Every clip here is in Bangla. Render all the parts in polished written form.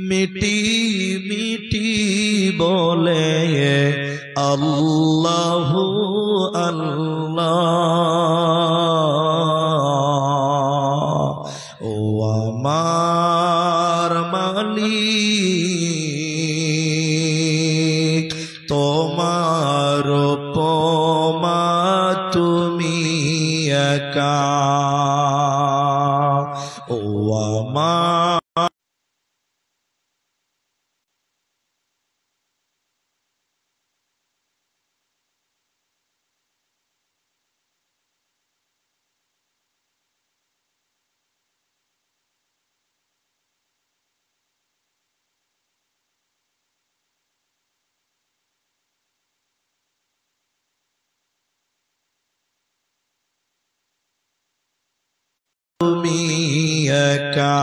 মিটি মিটি বলে আল্লাহু আল্লাহ। ও আমার মালিক, তোমার উপমা তুমি একা। ও আমার তুমি একা।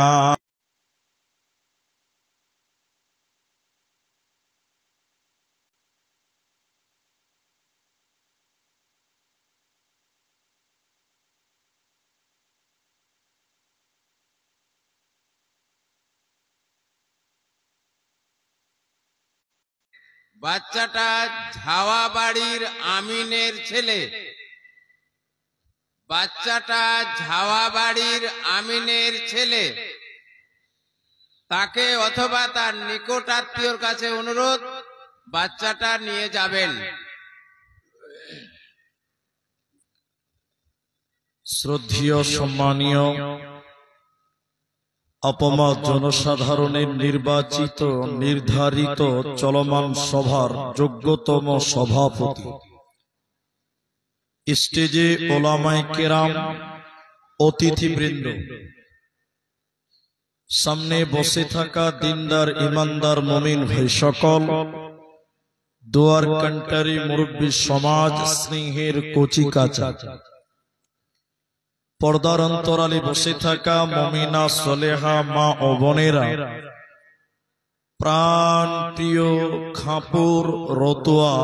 বাচ্চাটা ঝাওয়া বাড়ির আমিনের ছেলে। বাচ্চাটা ঝাওয়া বাড়ির আমিনের ছেলে। তাকে অথবা তার নিকট আত্মীয়র কাছে অনুরোধ, বাচ্চাটা নিয়ে যাবেন। শ্রদ্ধেয় সম্মানীয় অপমা জনসাধারণের নির্বাচিত নির্ধারিত চলমান সভার যোগ্যতম সভাপতি, স্টেজে ওলামায়ে কেরাম, অতিথিবৃন্দ, সামনে বসে থাকা দিনদার ইমানদার মুমিন ভাই সকল, দোয়ার কান্টারি মুরব্বী সমাজ, স্নেহের কচি কাঁচা, পর্দার অন্তরালে বসে থাকা মুমিনা সলেহা মা ও বোনেরা, প্রাণ প্রিয় খাপুর রতুয়া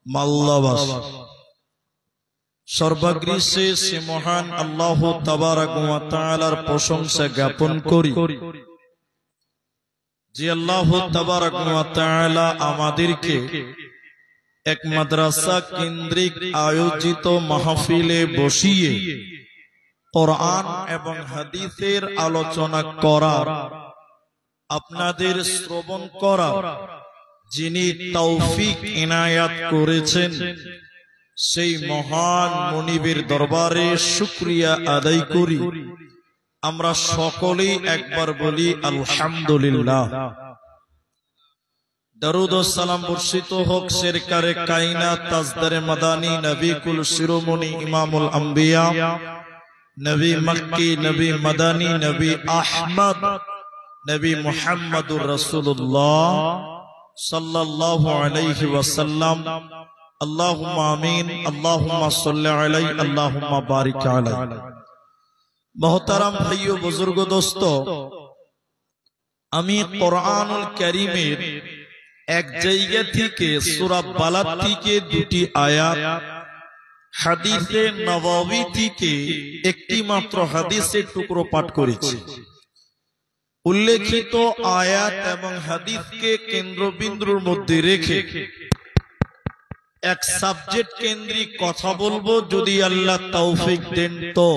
মাল্লাবাসী, সর্বাগ্রে সে মহান আল্লাহ তাবারক ওয়া তাআলার প্রশংসা জ্ঞাপন করি যে আল্লাহ তাবারক ওয়া তাআলা আমাদেরকে এক মাদ্রাসা কেন্দ্রিক আয়োজিত মাহফিলে বসিয়ে কোরআন এবং হাদিসের আলোচনা করার, আপনাদের শ্রবণ করার যিনি তৌফিক ইনায়াত করেছেন, সেই মহান মুনিবের দরবারে শুকরিয়া আদায় করি। আমরা সকলেই একবার বলি আলহামদুলিল্লাহ। দরুদ ও সালাম বর্ষিত হোক সরকারে কায়নাত তাজদারে মাদানী নবী কুল শিরোমণি ইমামুল আম্বিয়া, নবী মক্কি, নবী মাদানী, নবী আহমদ, নবী মুহাম্মদুর রাসূলুল্লাহ সাল্লাল্লাহু আলাইহি ওয়াসাল্লাম। আল্লাহুম্মা আমিন। আল্লাহুম্মা সাল্লি আলাইহি, আল্লাহুম্মা বারিক আলাইহি। মুহতারাম ভাইও, বুজুর্গ, দোস্ত, আমি কোরআনুল কারীমের এক জায়গা থেকে সূরা বালাদ থেকে দুটি আয়াত, হাদিসে নববী থেকে একটি মাত্র হাদিসের টুকরো পাঠ করেছি। উল্লেখিত আয়াত এবং হাদিসকে কেন্দ্রবিন্দুর মধ্যে রেখে এক সাবজেক্ট কেন্দ্রিক কথা বলবো, যদি আল্লাহ তৌফিক দেন তো।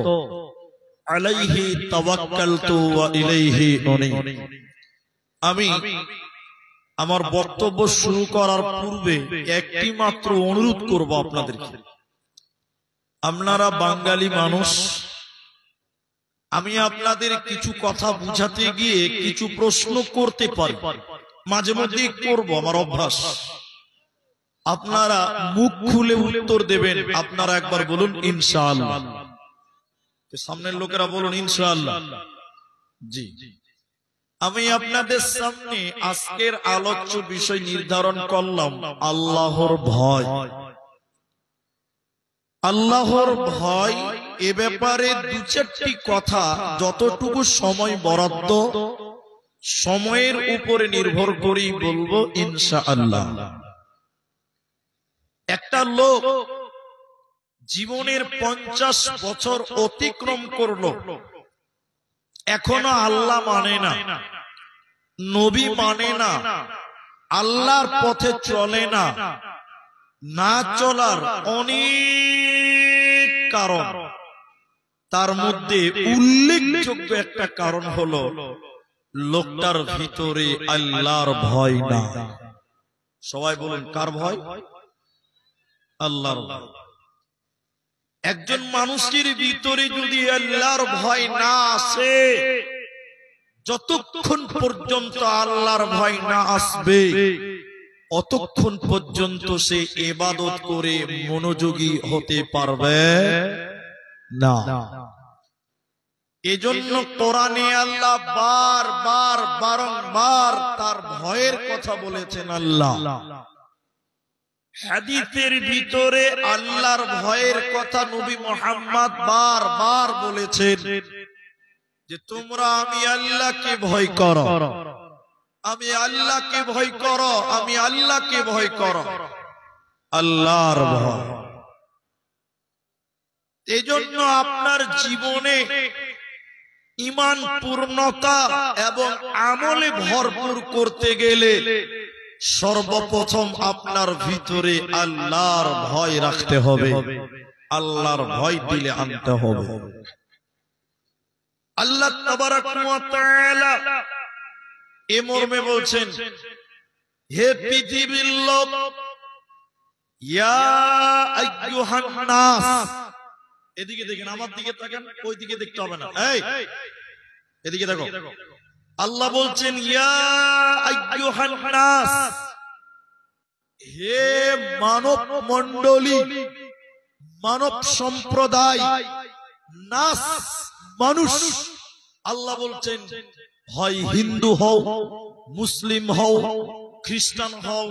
আলাইহি তাওয়াক্কালতু ওয়া ইলাইহি উনীব। আমি আমার বক্তব্য শুরু করার পূর্বে একটি মাত্র অনুরোধ করব আপনাদেরকে। আপনারা বাঙালি মানুষ, আমি আপনাদের কিছু কথা বুঝাতে গিয়ে কিছু প্রশ্ন করতে পারি, মাঝে মধ্যে করব, আমার অভ্যাস। আপনারা মুখ খুলে উত্তর দেবেন। আপনারা একবার বলুন ইনশাআল্লাহ। সামনের লোকেরা বলুন ইনশাআল্লাহ। জি, আমি আপনাদের সামনে আজকের আলোচ্য বিষয় নির্ধারণ করলাম আল্লাহর ভয়। আল্লাহর ভয়, এ ব্যাপারে দু চারটি কথা যতটুকু সময় বরাদ্দ, সময়ের উপরে নির্ভর করেই বলবো ইনশাআল্লাহ। একটা লোক জীবনের 50 বছর অতিক্রম করলো, এখনো আল্লাহ মানে না, নবী মানে না, আল্লাহর পথে চলে না, না চলার অনেক কারণ। তার মধ্যে উল্লেখযোগ্য একটা কারণ হলো লোকটার ভিতরে আল্লাহর ভয় না। সবাই বলুন, কার ভয়? আল্লাহর ভয়। একজন মানুষের ভিতরে যদি আল্লাহর ভয় না আসে, যতক্ষণ পর্যন্ত আল্লাহর ভয় না আসবে অতক্ষণ পর্যন্ত সে ইবাদত করে মনোযোগী হতে পারবে না। এজন্য কোরআনে আল্লাহ বারবার বারংবার তার ভয়ের কথা বলেছেন। আল্লাহ হাদিসের ভিতরে আল্লাহর ভয়ের কথা নবী মুহাম্মদ বারবার বলেছেন যে তোমরা আমি আল্লাহকে ভয় করো, আমি আল্লাহকে ভয় করো, আমি আল্লাহকে ভয় করো। আল্লাহর ভয়। এজন্য আপনার জীবনে ঈমান পূর্ণতা এবং আমলে ভরপুর করতে গেলে সর্বপ্রথম আপনার ভিতরে আল্লাহর ভয় রাখতে হবে, আল্লাহর ভয় দিলে আনতে হবে। আল্লাহ তাবারাক ওয়া তাআলা এ মর্মে বলছেন, হে পৃথিবীর লোক, ইয়া আইয়ুহান নাস। এদিকে দেখেন, আমার দিকে তাকান, ওই দিকে দেখতে হবে না, এই এদিকে দেখো। আল্লাহ বলছেন, ইয়া আইয়ুহান নাস, হে মানব মণ্ডলী, মানব সম্প্রদায়, নাস মানুষ। আল্লাহ বলছেন, হয় হিন্দু হও, মুসলিম হও, খ্রিস্টান হও,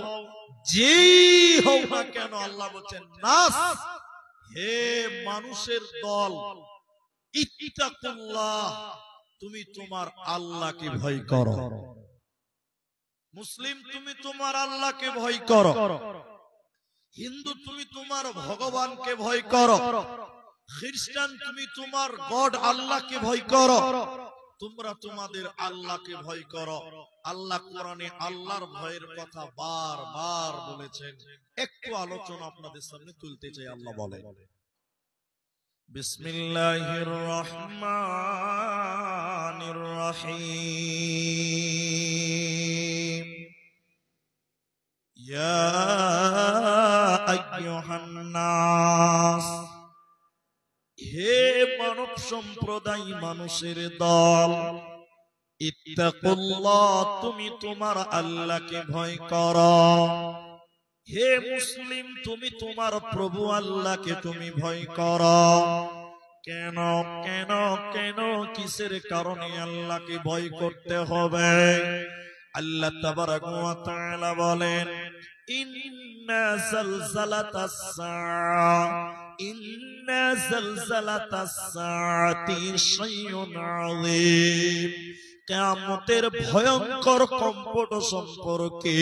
যেই হও না কেন, আল্লাহ বলছেন নাস, হে মানুষের দল, ইত্তাকুল্লাহ, তুমি তোমার আল্লাহকে ভয় করো। মুসলিম, তুমি তোমার আল্লাহকে ভয় করো। হিন্দু, তুমি তোমার ভগবানকে ভয় করো। খ্রিস্টান, তুমি তোমার গড আল্লাহকে ভয় করো। তোমরা তোমাদের আল্লাহকে ভয় করো। আল্লাহ কোরআনে আল্লাহর ভয়ের কথা বারবার বলেছেন। একটু আলোচনা আপনাদের সামনে তুলতে চাই। আল্লাহ বলে, বিসমিল্লাহির রহমানির রহিম, ইয়া আইয়ুহান নাস, হে মানব সম্প্রদায়, মানুষের দল, ইত্তাকুল্লাহ, তুমি তোমার আল্লাহকে ভয় করো। হে মুসলিম, তুমি তোমার প্রভু আল্লাহকে তুমি ভয় করো। কেন কেন কেন, কিসের কারণে আল্লাহকে ভয় করতে হবে? আল্লাহ তাবারাক ওয়া তাআলা বলেন, ইন্না যালজালাতাস সাআ, ইন্না যালজালাতাস সাআতি শাইউন আযীম। কিয়ামতের ভয়ঙ্কর কম্পট সম্পর্কে,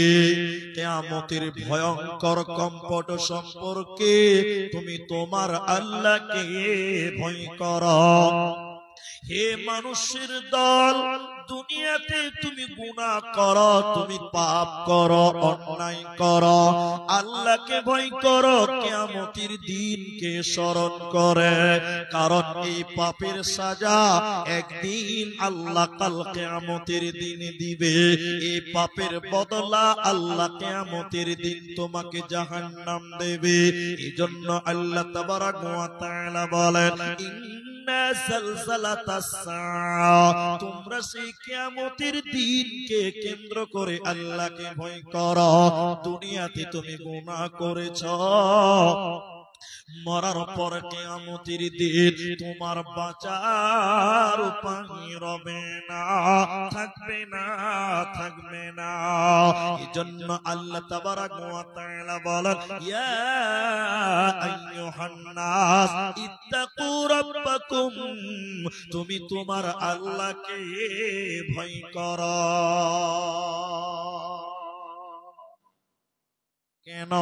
কিয়ামতের ভয়ঙ্কর কম্পট সম্পর্কে তুমি তোমার আল্লাহকে ভয় করো। হে মানুষের দল, দুনিয়াতে তুমি গুনাহ করো, তুমি পাপ করো, অন্যায় করো, আল্লাহকে ভয় করো, কিয়ামতের দিনকে স্মরণ করে। কারণ এই পাপের সাজা একদিন আল্লাহ কাল কিয়ামতের দিনে দিবে। এই পাপের বদলা আল্লাহ কিয়ামতের দিন তোমাকে জাহান্নাম দেবে। এজন্য আল্লাহ তাবারাক ওয়া তাআলা বলেন, তোমরা সেই কিয়ামতের দিনকে কেন্দ্র করে আল্লাহকে ভয় করো। দুনিয়াতে তুমি গুনাহ করেছো, মরার পর কিয়ামতের দিন তোমার বাঁচার উপায় রবে না, থাকবে না, থাকবে না। এজন্য আল্লাহ তাবারাক ওয়া তাআলা বলেন, ইয়া আইয়ুহান নাস ইত্তাকু রাব্বাকুম, তুমি তোমার আল্লাহকে ভয় করো। কেন?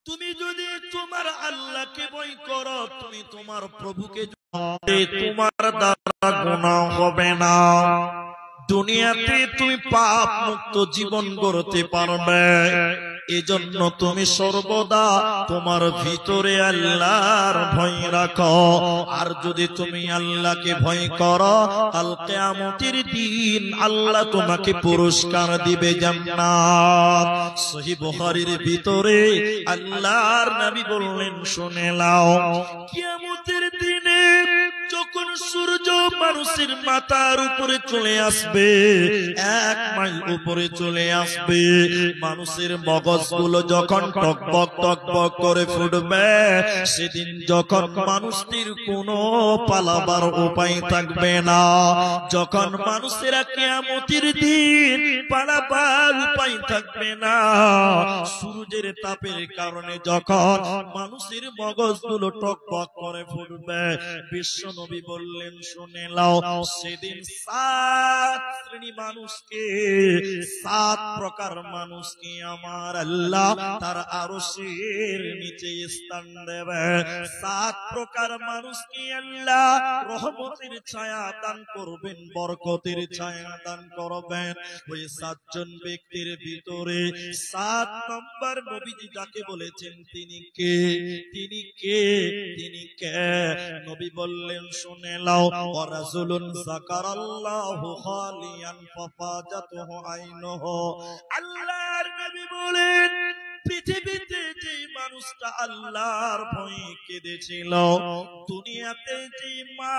তুমি যদি তোমার আল্লাহকে ভয় করো, তুমি তোমার প্রভুকে তোমার দ্বারা গুনাহ হবে না। দুনিয়াতে তুমি পাপ মুক্ত জীবন গড়তে পারবে। এজন্য তুমি সর্বদা তোমার ভিতরে আল্লাহর ভয় রাখো। আর যদি তুমি আল্লাহকে ভয় করো, কাল কিয়ামতের দিন আল্লাহ তোমাকে পুরস্কার দিবে জান্নাত। সহিহ বুখারীর ভিতরে আল্লাহর নবী বললেন, শুনে নাও, কিয়ামতের দিনে যখন সূর্য মানুষের মাথার উপরে চলে আসবে, 1 মাইল উপরে চলে আসবে, মানুষের মগজগুলো যখন টকবক টকবক করে ফুটবে, সেদিন যখন মানুষটির কোনো পালাবার উপায় থাকবে না, যখন মানুষেরা কিয়ামতের দিন পালাবার উপায় থাকবে না, সূর্যের তাপের কারণে যখন মানুষের মগজগুলো টকবক করে ফুটবে, বিশ্ব নবী বললেন, শুনে নাও, সেদিন 7 শ্রেণী মানুষকে, 7 প্রকার মানুষকে আমার আল্লাহ তার আরশের নিচে স্থান দেবে। 7 প্রকার মানুষকে আল্লাহ রহমতের ছায়া দান করবেন, বরকতের ছায়া দান করবেন। ওই 7 জন ব্যক্তির ভিতরে 7 নম্বর নবীজি যাকে বলেছেন, তিনি কে? তিনি কে? তিনি কে? নবী বললেন, শুনে নাও, ওয়ারাজুলুন যাকারাল্লাহু খালিয়ান ফাফাজাতুহু আইনুহু। আল্লাহর নবী বলেন, পৃথিবীতে যে মানুষটা আল্লাহর ভয়ে কেঁদেছিল, দুনিয়াতে যে মা,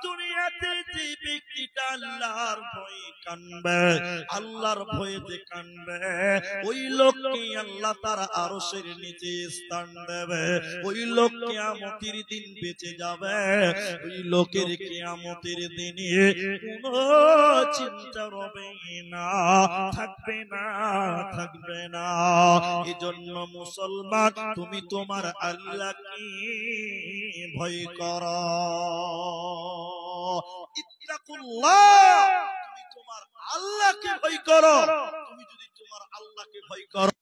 দুনিয়াতে যে ব্যক্তিটা আল্লাহর ভয়ে কাঁদবে, আল্লাহর ভয়ে যে কাঁদবে, ওই লোককে আল্লাহ তার আরশের নিচে স্থান দেবে। ওই লোক কিয়ামতের দিন বেঁচে যাবে। ওই লোকের কিয়ামতের দিনে কোনো চিন্তা রবে না, থাকবে না, থাকবে না। এজন্য মুসলমান, তুমি তোমার আল্লাহকে ভয় করো। ইত্তাকুল্লাহ, তুমি তোমার আল্লাহকে ভয় করো। তুমি যদি তোমার আল্লাহকে ভয় করো,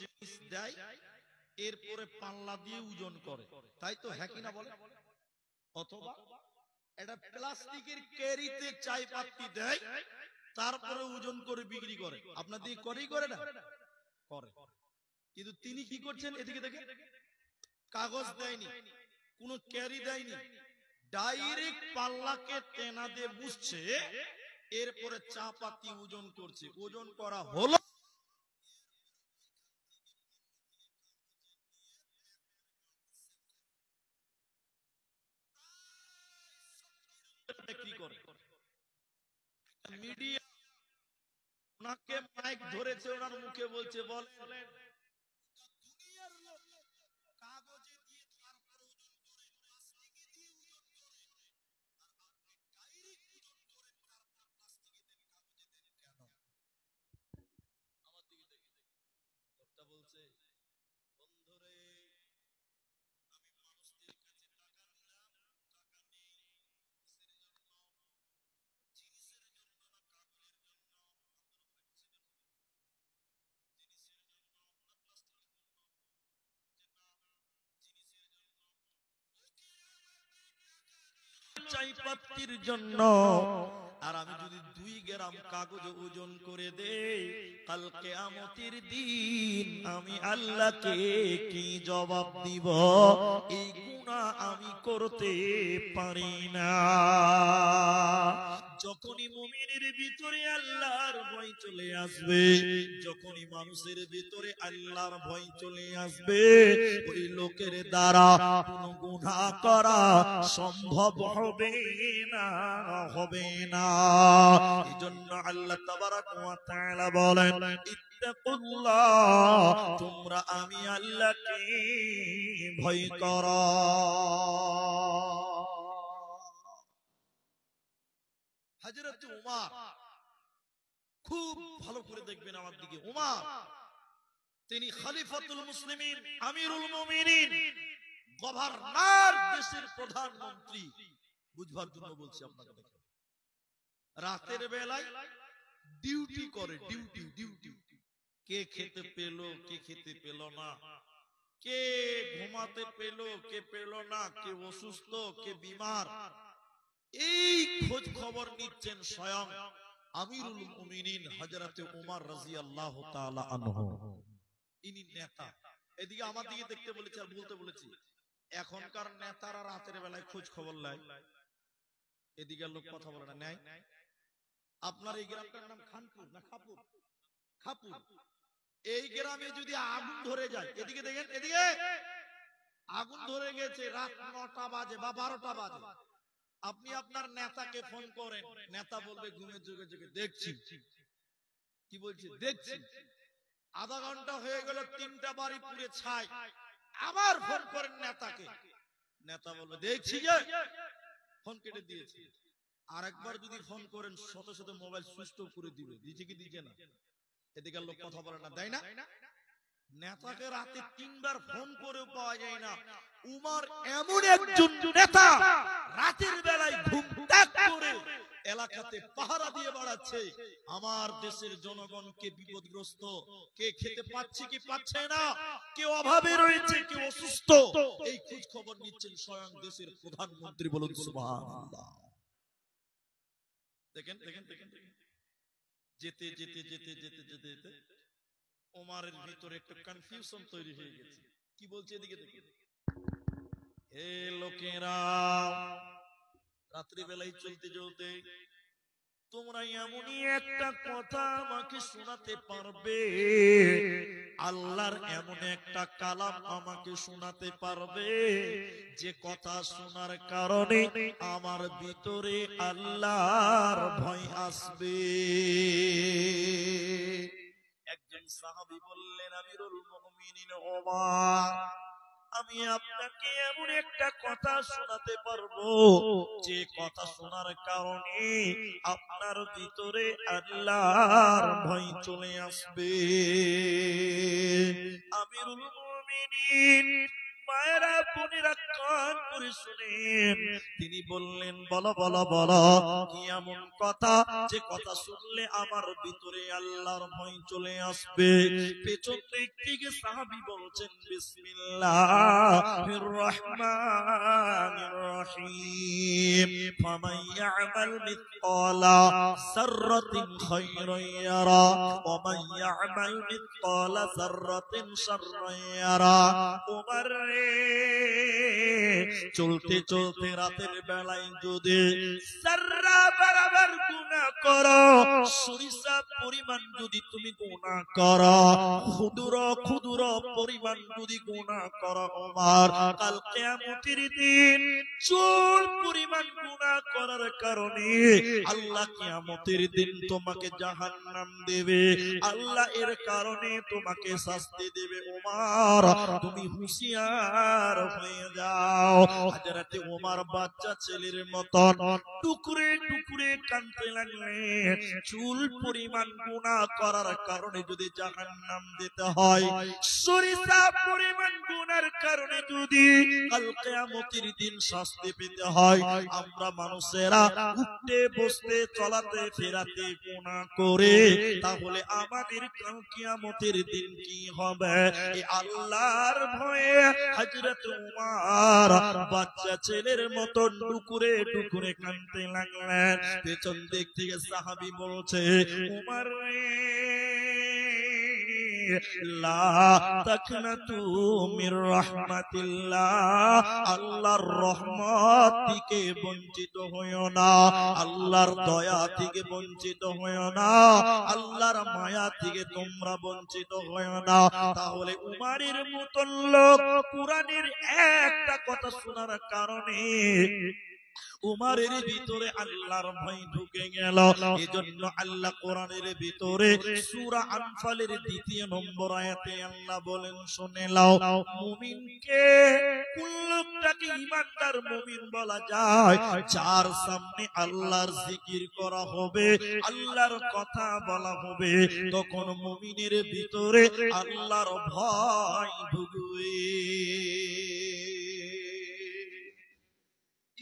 জিনিস দেয়, এরপরে পাল্লা দিয়ে ওজন করে, তাই তো, হ্যাঁ কিনা বলে? অথবা এটা প্লাস্টিকের ক্যারিতে চাই পাত্তি দেয়, তারপরে ওজন করে বিক্রি করে। আপনাদের করেই করে না? করে। কিন্তু তিনি কি করছেন, এদিকে দেখে, কাগজ দেয়নি, কোনো ক্যারি দেয়নি, ডাইরেক্ট পাল্লাকে তেনা দিয়ে বুঝছে, এরপরে চা পাতি ওজন করছে। ওজন করা হলো, বিক্রি করে। মিডিয়া ওনাকে মাইক ধরেছে, ওনার মুখে বলছে, বলেন দুনিয়ার লোক কাগজে দিয়ে তারপরে ওজন করে, প্লাস্টিকে দিয়ে ওজন করে, আর আপনি ডাইরেক্ট ওজন করেন, তারপর প্লাস্টিকে দেন, কাগজে দেন কেন? আমার দিকে দেখে লোকটা বলছে, বন্ধুরে, আমি মানুষদের কাছে টাকা নিলাম, টাকা নেই, কিসের জন্য? জিনিসের জন্য না কাগজের জন্য? জিনিসের জন্য না প্লাস্টিকের জন্য? যে না, জিনিসের জন্য। চাইপাত্তির জন্য। আর আমি যদি 2 গ্রাম কাগজ ওজন করে দেই, কাল কিয়ামতের দিন আমি আল্লাহকে কি জবাব দিব? এই গুনাহ আমি করতে পারি না। যখন যখনই মুমিনের ভিতরে আল্লাহর ভয় চলে আসবে, যখনই মানুষের ভিতরে আল্লাহর ভয় চলে আসবে, ওই লোকের দ্বারা কোনো গুনাহ করা সম্ভব হবে না, হবে না। এজন্য আল্লাহ তাবারাক ওয়া তাআলা বলেন, ইত্তাকুল্লাহ, তোমরা আমি আল্লাহকে ভয় করো। হযরত উমর, খুব ভালো করে দেখবেন আমার দিকে, উমর তিনি খলিফাতুল মুসলিমিন, আমিরুল মুমিনিন, গভর্নর, দেশের প্রধানমন্ত্রী। বুঝবার জন্য বলছি আপনাকে। রাতের বেলায় ডিউটি করে, ডিউটি। কে খেতে পেল, কে খেতে পেল না, কে ঘুমাতে পেল, কে পেল না, কে অসুস্থ, কে বিমার, এই খোঁজ খবর নিচ্ছেন স্বয়ং আমিরুল মুমিনিন হযরত উমর রাদিয়াল্লাহু তাআলা আনহু। ইনি নেতা। এদিকে আমার দিকে দেখতে বলেছি আর বলতে বলেছি, এখনকার নেতারা রাতের বেলায় খোঁজ খবর নেয়, এদিকে লোক কথা বলে না, নেয়। আপনার এই গ্রামটার নাম খানপুর না খাপুর? খাপুর। এই গ্রামে যদি আগুন ধরে যায়, এদিকে দেখেন, এদিকে আগুন ধরে গেছে, রাত 9টা বাজে বা 12টা বাজে, আপনি আপনার নেতাকে ফোন করেন, নেতা বলবে ঘুমের যুগে যুগে দেখছি। কি বলছি? দেখছি। আধা ঘন্টা হয়ে গেল, 3টা বাড়ি পুড়ে ছাই, আবার ফোন করেন নেতাকে, নেতা বলবে দেখছি যে, ফোন কেটে দিয়েছি। আরেকবার যদি ফোন করেন, সাথে সাথে মোবাইল সুইচ অফ করে দিবে। দিচ্ছে কি দিচ্ছে না? এদিকে লোক কথা বলে না, দেয় না? নেতাকে রাতে 3বার ফোন করেও পাওয়া যায় না। উমর এমন একজন নেতা, রাতের বেলায় ঘুম ত্যাগ করে এলাকাতে পাহারা দিয়ে বেড়াচ্ছে, আমার দেশের জনগণকে বিপদগ্রস্ত, কে খেতে পাচ্ছে কি পাচ্ছে না, কে অভাবে রয়েছে, কে অসুস্থ, এই খোঁজ খবর নিচ্ছেন স্বয়ং দেশের প্রধানমন্ত্রী। বলুন সুবহানাল্লাহ। দেখেন দেখেন দেখেন, যেতে যেতে যেতে যেতে যেতে যেতে ওমরের ভিতরে একটু কনফিউশন তৈরি হয়ে গেছে। কি বলছে? এদিকে দেখেন, হে লোকেরা, রাত্রি বেলায় চলতে চলতে তোমরা এমনই একটা কথা আমাকে শোনাতে পারবে, আল্লাহর এমন একটা কালাম আমাকে শোনাতে পারবে, যে কথা শোনার কারণে আমার ভিতরে আল্লাহর ভয় আসবে। একজন সাহাবী বললেন, আমিরুল মুমিনিন ওমর, আমি আপনাকে এমন একটা কথা শোনাতে পারবো, যে কথা শোনার কারণে আপনার ভিতরে আল্লাহর ভয় চলে আসবে। আমিরুল মুমিনিন মায়েরা বোনেরা কান করে শুনেন, তিনি বললেন, বলো বলো বলো, কি এমন কথা যে কথা শুনলে আমার ভিতরে আল্লাহর ভয় চলে আসবে? পেছন দিক থেকে সাহাবী বলছেন, বিসমিল্লাহির রহমানির রহিম, ফামান ইয়ামাল মিসকালা যাররাতিন খায়রান ইয়ারা ওয়া মান ইয়ামাল মিসকালা যাররাতিন শাররান ইয়ারা। ওমর চলতে চলতে রাতের বেলায় যদি সাররা বরাবর গুনাহ করো, সরিষা পরিমাণ যদি তুমি গুনাহ করো, ক্ষুদ্র ক্ষুদ্র পরিমাণ যদি গুনাহ করো, ওমর কাল কিয়ামতের দিন চুল পরিমাণ গুনাহ করার কারণে আল্লাহ কিয়ামতের দিন তোমাকে জাহান্নাম দেবে, আল্লাহ এর কারণে তোমাকে শাস্তি দেবে। ওমর তুমি হুঁশিয়ার হয়ে যাও। হযরত ওমর বাচ্চা ছেলের মতন টুকরে টুকরে কাঁদতে লাগলেন। চুল পরিমাণ গুনাহ করার কারণে যদি জাহান্নাম দিতে হয়, সরিষা পরিমাণ গুনার কারণে যদি কাল কিয়ামতের দিন শাস্তি পেতে হয়, আমরা মানুষেরা উঠতে বসতে চলাতে ফেরাতে গুনাহ করে, তাহলে আমাদের কাল কিয়ামতের দিন কি হবে? এই আল্লাহর ভয়ে হযরত উমর বাচ্চা ছেলের মতো টুকরে টুকরে কাঁদতে লাগলেন। পেছন দিক থেকে সাহাবী বলছে, উমর লা তাকনাতু মির রাহমাতিল্লাহ, আল্লাহর রহমত থেকে বঞ্চিত হইও না, আল্লাহর দয়া থেকে বঞ্চিত হইও না, আল্লাহর মায়া থেকে তোমরা বঞ্চিত হইও না। তাহলে উমারের মতন লোক কুরআনের একটা কথা শোনার কারণে উমারের ভিতরে আল্লাহর ভয় ঢুকে গেল। এজন্য আল্লাহ কোরআনের ভিতরে সূরা আনফালের ২ নম্বর আয়াতে আল্লাহ বলেন, শুনে নাও, মুমিনকে কোন লোকটাকে ঈমানদার মুমিন বলা যায়? যার সামনে আল্লাহর জিকির করা হবে, আল্লাহর কথা বলা হবে, তখন মুমিনের ভিতরে আল্লাহর ভয় ঢুকবে।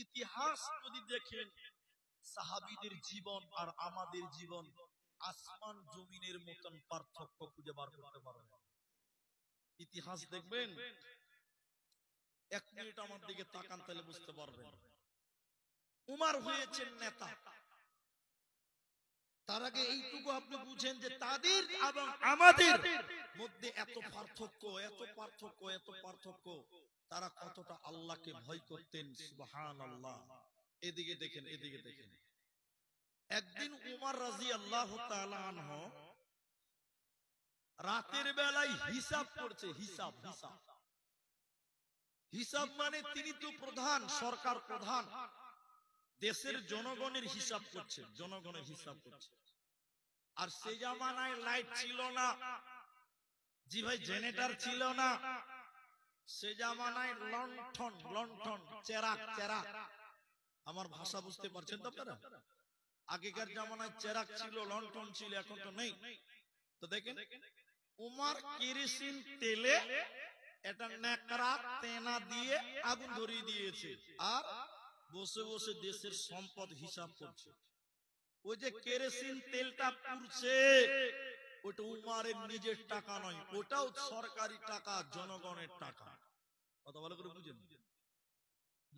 ইতিহাস যদি দেখেন, সাহাবীদের জীবন আর আমাদের জীবন আসমান জমিনের মতন পার্থক্য খুঁজে বার করতে পারবেন। ইতিহাস দেখবেন, 1 মিনিট আমার দিকে তাকান, তাহলে বুঝতে পারবেন। উমর হয়েছেন নেতা, তার আগে এইটুকু আপনি বুঝেন যে তাদের এবং আমাদের মধ্যে এত পার্থক্য, এত পার্থক্য, এত পার্থক্য। তারা কতটা আল্লাহকে ভয় করতেন, সুবহানাল্লাহ। এদিকে দেখেন, এদিকে দেখেন। একদিন উমর রাদিয়াল্লাহু তাআলা আনহু রাতের বেলায় হিসাব করছে, হিসাব হিসাব হিসাব মানে তিনি তো প্রধান, সরকার প্রধান, দেশের জনগণের হিসাব করছে, জনগণের হিসাব করছে। আর সে জামানায় লাইট ছিল না, জি ভাই, জেনারেটর ছিল না, সে জামানায় লণ্ঠন, লণ্ঠন, চেরাক, চেরাক। আমার ভাষা বুঝতে পারছেন তো আপনারা? আগেকার জামানায় চেরাক ছিল, লণ্ঠন ছিল, এখন তো নেই। তো দেখেন, উমর কেরোসিন তেলে এটা নেকড়া তেনা দিয়ে আগুন ধরিয়ে দিয়েছে, আর বসে বসে দেশের সম্পদ হিসাব করছে। ওই যে কেরোসিন তেলটা পুড়ছে, ওটা উমারের নিজের টাকা নয়, ওটাও সরকারি টাকা, জনগণের টাকা। কথা ভালো করে বুঝেন।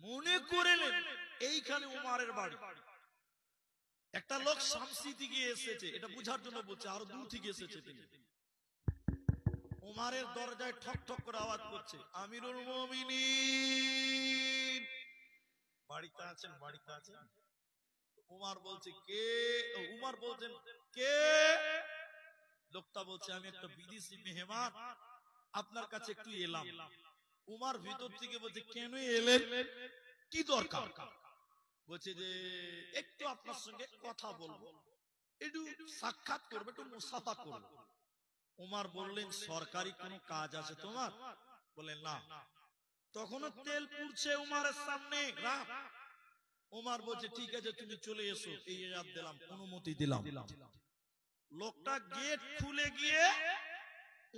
মনে করেলেন এইখানে উমারের বাড়ি। একটা লোক শামসি থেকে এসেছে, এটা বুঝার জন্য বলছে, আরো দূর থেকে এসেছে তিনি। উমারের দরজায় ঠক ঠক করে আওয়াজ করছে, আমিরুল মুমিনিন বাড়িতে আছেন, বাড়িতে আছেন। উমর বলছে, কে? উমর বলছেন, কে? লোকটা বলছে, আমি একটা বিদেশি মেহমান, আপনার কাছে একটু এলাম। উমর ভিতর থেকে বলছে, কেন এলেন, কি দরকার? বলছে যে একটু আপনার সঙ্গে কথা বলবো, একটু সাক্ষাৎ করবো, একটু মুসাফা করবো। উমর বললেন, সরকারি কোনো কাজ আছে তোমার? বলেন না। তখনও তেল পুড়ছে উমারের সামনে। উমর বলছে, ঠিক আছে, তুমি চলে এসো, এই ইজাজত দিলাম, অনুমতি দিলাম। লোকটা গেট খুলে গিয়ে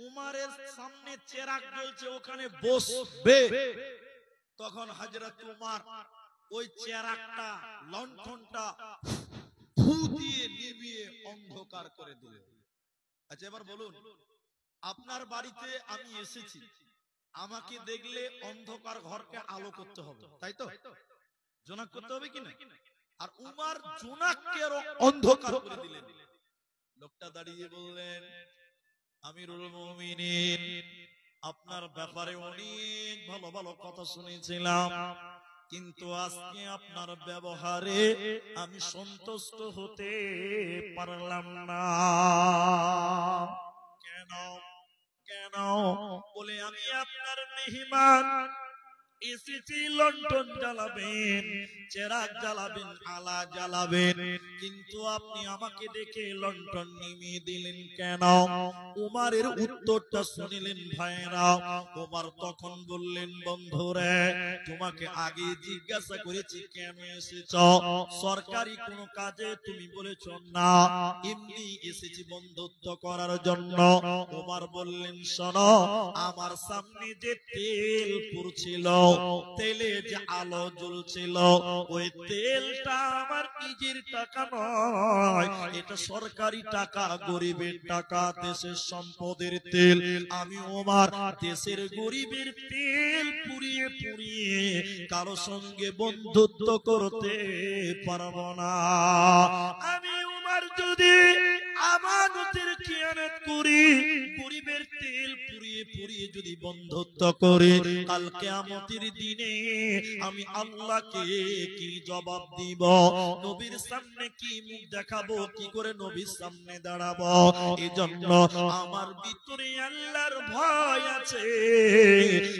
উমারের সামনে চেরাক জ্বলছে, ওখানে বসবে। তখন হযরত উমর ওই চেরাকটা, লণ্ঠনটা ফু দিয়ে নিভিয়ে অন্ধকার করে দিলেন। আচ্ছা, এবার বলুন, আপনার বাড়িতে আমি এসেছি, আমাকে দেখলে অন্ধকার ঘরকে আলো করতে হবে, তাই তো? জোনাক করতে হবে কিনা? আর উমর জোনাককে অন্ধকার করে দিলেন। লোকটা দাঁড়িয়ে বললেন, আমিরুল মুমিনিন, আপনার ব্যাপারে অনেক ভালো ভালো কথা শুনেছিলাম, কিন্তু আজকে আপনার ব্যবহারে আমি সন্তুষ্ট হতে পারলাম না। কেন? কেন? বলে, আমি আপনার মেহমান, এসেছি লণ্ঠন জ্বালাবেন, চেরাগ জ্বালাবেন, আলা জ্বালাবেন, কিন্তু আপনি আমাকে দেখে লণ্ঠন নিভিয়ে দিলেন কেন? উমারের উত্তরটা শুনিলেন ভাইরা। উমর তখন বললেন, বন্ধুরে, তোমাকে আগে জিজ্ঞাসা করেছি কেন এসেছ, সরকারি কোনো কাজে? তুমি বলেছ না, এমনি এসেছি বন্ধুত্ব করার জন্য। উমর বললেন, শোনো, আমার সামনে যে তেল পুড়ছিল, তেলে যে আলো জ্বলছিল, ওই তেলটা আমার নিজের টাকা নয়, এটা সরকারি টাকা, গরিবের টাকা, দেশের সম্পদের তেল। আমি উমর দেশের গরিবের তেল পুড়িয়ে পুড়িয়ে কারো সঙ্গে বন্ধুত্ব করতে পারবো না। আমি উমর যদি আমানতের খিয়ানত করি, গরিবের তেল পুড়িয়ে পুড়িয়ে যদি বন্ধুত্ব করে, কাল কিয়ামতের দিনে আমি আল্লাহকে কি জবাব দিব? নবীর সামনে কি মুখ দেখাবো? কি করে নবীর সামনে দাঁড়াবো? এজন্য আমার ভিতরে আল্লাহর ভয় আছে,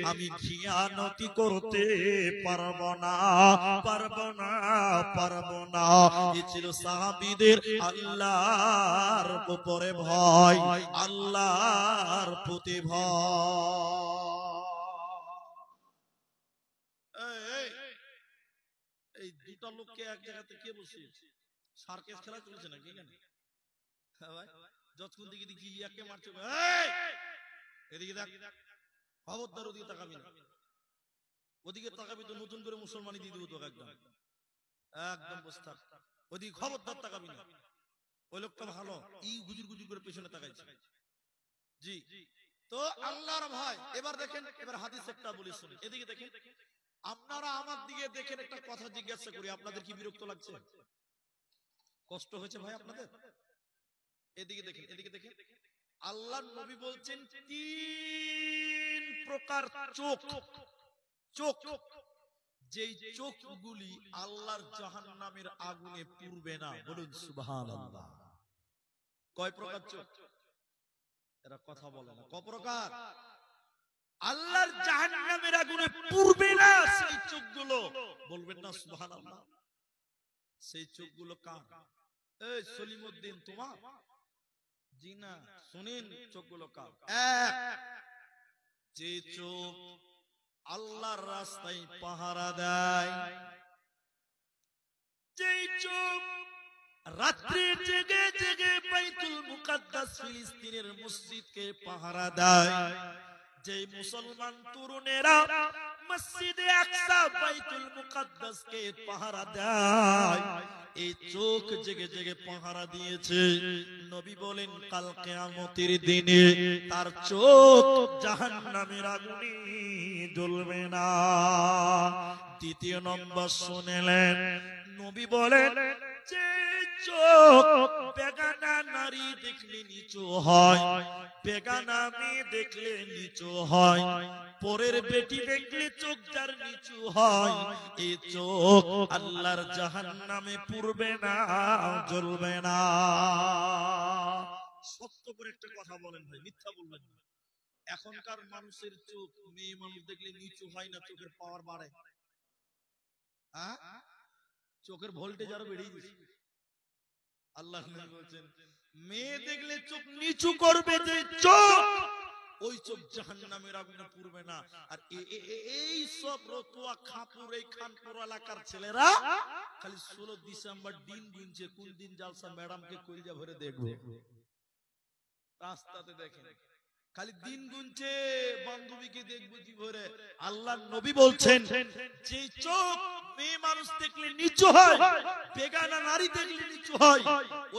আমি খিয়ানতি করতে পারবো না, পারবো না, পারবো না। এ ছিল সাহাবীদের আল্লাহর উপরে ভয়, আল্লাহর প্রতি ভয়। এই দুটা লোককে এক জায়গাতে কে বসিয়েছে? সার্কাস খেলা চলছে নাকি? যতক্ষণ দিকে দেখি ইয়াকে মারছে, এদিকে দেখ, খবরদার ওদিকে তাকাবি না, ওদিকে তাকাবি তো নতুন করে মুসলমানি দিয়ে দিব তোকে, একদম একদম বস্তা, ওদিকে খবরদার তাকাবি না। ওই লোকটা ভালো, ই গুজুর গুজুর করে পেছনে তাকাইছে। জি, তো আল্লাহর ভয়। এবার দেখেন, এবার হাদিস একটা বলি শুনি, এদিকে দেখেন। আপনারা আমার দিকে দেখেন, একটা কথা জিজ্ঞাসা করি, আপনাদের কি বিরক্ত লাগছে? কষ্ট হয়েছে ভাই আপনাদের? এদিকে দেখেন, এদিকে দেখেন। আল্লাহর নবী বলছেন 3 প্রকার চোখ, চোখ, যেই চোখগুলি আল্লাহর জাহান্নামের আগুনে পুড়বে না। বলুন সুবহানাল্লাহ। কয় প্রকার চোখ? এরা কথা বলে না। কয় প্রকার? আল্লাহর জাহান্নামের আগুনে পুড়বে না সেই চোখগুলো। বলবেন না সুবহানাল্লাহ? সেই চোখগুলো কার? এই সলিমউদ্দিন তোমার? জি না, শুনেন চোখগুলো কার। এক, যে চোখ আল্লাহর রাস্তায় পাহারা দেয়, যে চোখ রাত্রে জেগে জেগে বাইতুল মুকাদ্দাস ফিলিস্তিনের মসজিদকে পাহারা দেয়, যে মুসলমান তরুণেরা মসজিদে আকসা বাইতুল মুকাদ্দাসকে পাহারা দেয়, এই চোখ জেগে জেগে পাহারা দিয়েছে। নবী বলেন কাল কিয়ামতের দিনে তার চোখ জাহান্নামের আগুনে জ্বলবে না। দ্বিতীয় নম্বর শুনলেন, নবী বলেন যে চোখ বেগানা নারী দেখলে নিচু হয়, বেগানা মেয়ে দেখলে নিচু হয়, পরের বেটি দেখলে চোখ যার নিচু হয়, এই চোখ আল্লাহর জাহান্নামে পুড়বে না, জ্বলবে না। সত্য করে একটা কথা বলেন ভাই, মিথ্যা বলবেন না। এখনকার মানুষের চোখ, মেয়ে মানুষ দেখলে নিচু হয় না, চোখের পাওয়ার বাড়ে। চোখের ভোল্টেজ আরো বেড়ে গেছে। আল্লাহ বলছেন মেয়ে দেখলে চোখ নিচু করবে, যে চোখ, ওই চোখ জাহান্নামের আগুনে পুড়বে না। আর এই সব রতুয়া খাপুর, এই খানপুর এলাকার ছেলেরা খালি 16 ডিসেম্বর দিন গুনছে, কোন দিন জালসা ম্যাডামকে কলজা ভরে দেখবো। রাস্তাতে দেখেন খালি দিন গুনছে, বান্ধবীকে দেখবো জি ভরে। আল্লাহর নবী বলছেন যে চোখ মেয়ে মানুষ দেখলে নিচু হয়, বেগানা নারী দেখলে নিচু হয়,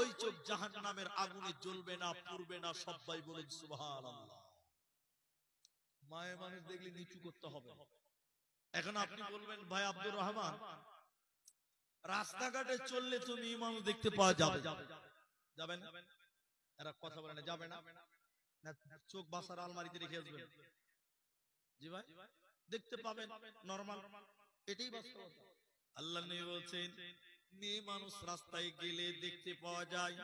ওই চোখ জাহান্নামের আগুনে জ্বলবে না, পুড়বে না। সবাই বলেন সুবহানাল্লাহ। মায়ে মানুষ দেখলে নিচু করতে হবে। এখন আপনি বলবেন ভাই আব্দুর রহমান, রাস্তাঘাটে চললে তো মেয়ে মানুষ দেখতে পাওয়া যাবে, যাবেন? এরা কথা বলে না, যাবে না, চোখ বাসার আলমারিতে রেখে আসবেন। জি ভাই, দেখতে পাবেন, নরমাল, এটাই বাস্তবতা। আল্লাহ নবী বলছেন মেয়ে মানুষ রাস্তায় গেলে দেখতে পাওয়া যায়,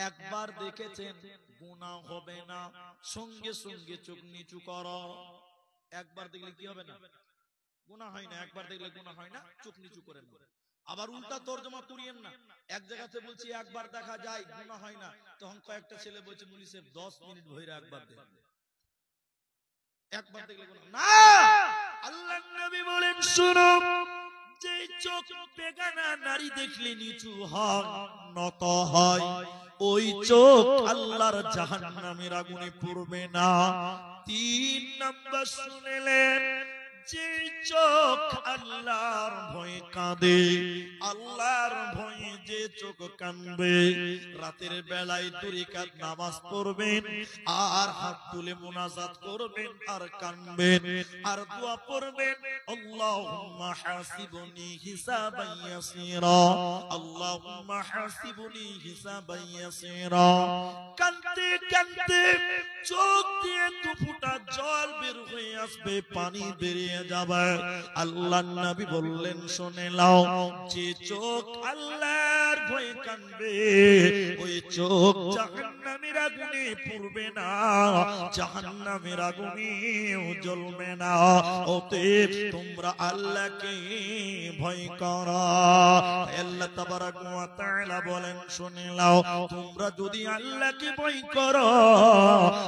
একবার দেখেছেন গুনাহ হবে না, সঙ্গে সঙ্গে চোখ নিচু করো। একবার দেখলে কি হবে না? গুনাহ হয় না। একবার দেখলে গুনাহ হয় না, চোখ নিচু করে না। আবার উল্টা তরজমা করিয়েন না। এক জায়গাতে বলছি একবার দেখা যায়, গুনাহ হয় না, তখন কয়েকটা ছেলে বলছে মুলি সাহেব 10 মিনিট ভইরা একবার দেখবে, একবার দেখলে গুনাহ না। আল্লাহর নবী বলেন শুনো, যে চোখ বেগানা নারী দেখলে নিচু হয়, নত হয়, ওই চোখ আল্লাহর জাহান্নামের আগুনে পুড়বে না। 3 নম্বর শুনলেন, যে চোখ আল্লাহর ভয়ে কাঁদে, আল্লাহর ভয়ে যে চোখ কাঁদবে, রাতের বেলায় 2 রাকাত নামাজ পড়বেন আর হাত তুলে মুনাজাত করবেন আর কাঁদবেন আর দোয়া পড়বেন, আল্লাহুম্মা হাসিবনি হিসাবান ইয়াসীরা, আল্লাহুম্মা হাসিবনি হিসাবান ইয়াসীরা। কাঁদতে কাঁদতে চোখ দিয়ে 2 ফোঁটা জল বের হয়ে আসবে, পানি বেরিয়ে যাবে। আল্লাহর নবী বললেন, শুনে নাও, যে চোখ আল্লাহর ভয়ে কাঁদবে ওই চোখ জাহান্নামের আগুনে পুড়বে না, জাহান্নামের আগুনে জ্বলবে না। অতএব তোমরা আল্লাহকে ভয় করো। আল্লাহ তাবারক ওয়া তাআলা বলেন, শুনে নাও, তোমরা যদি আল্লাহকে ভয় করো,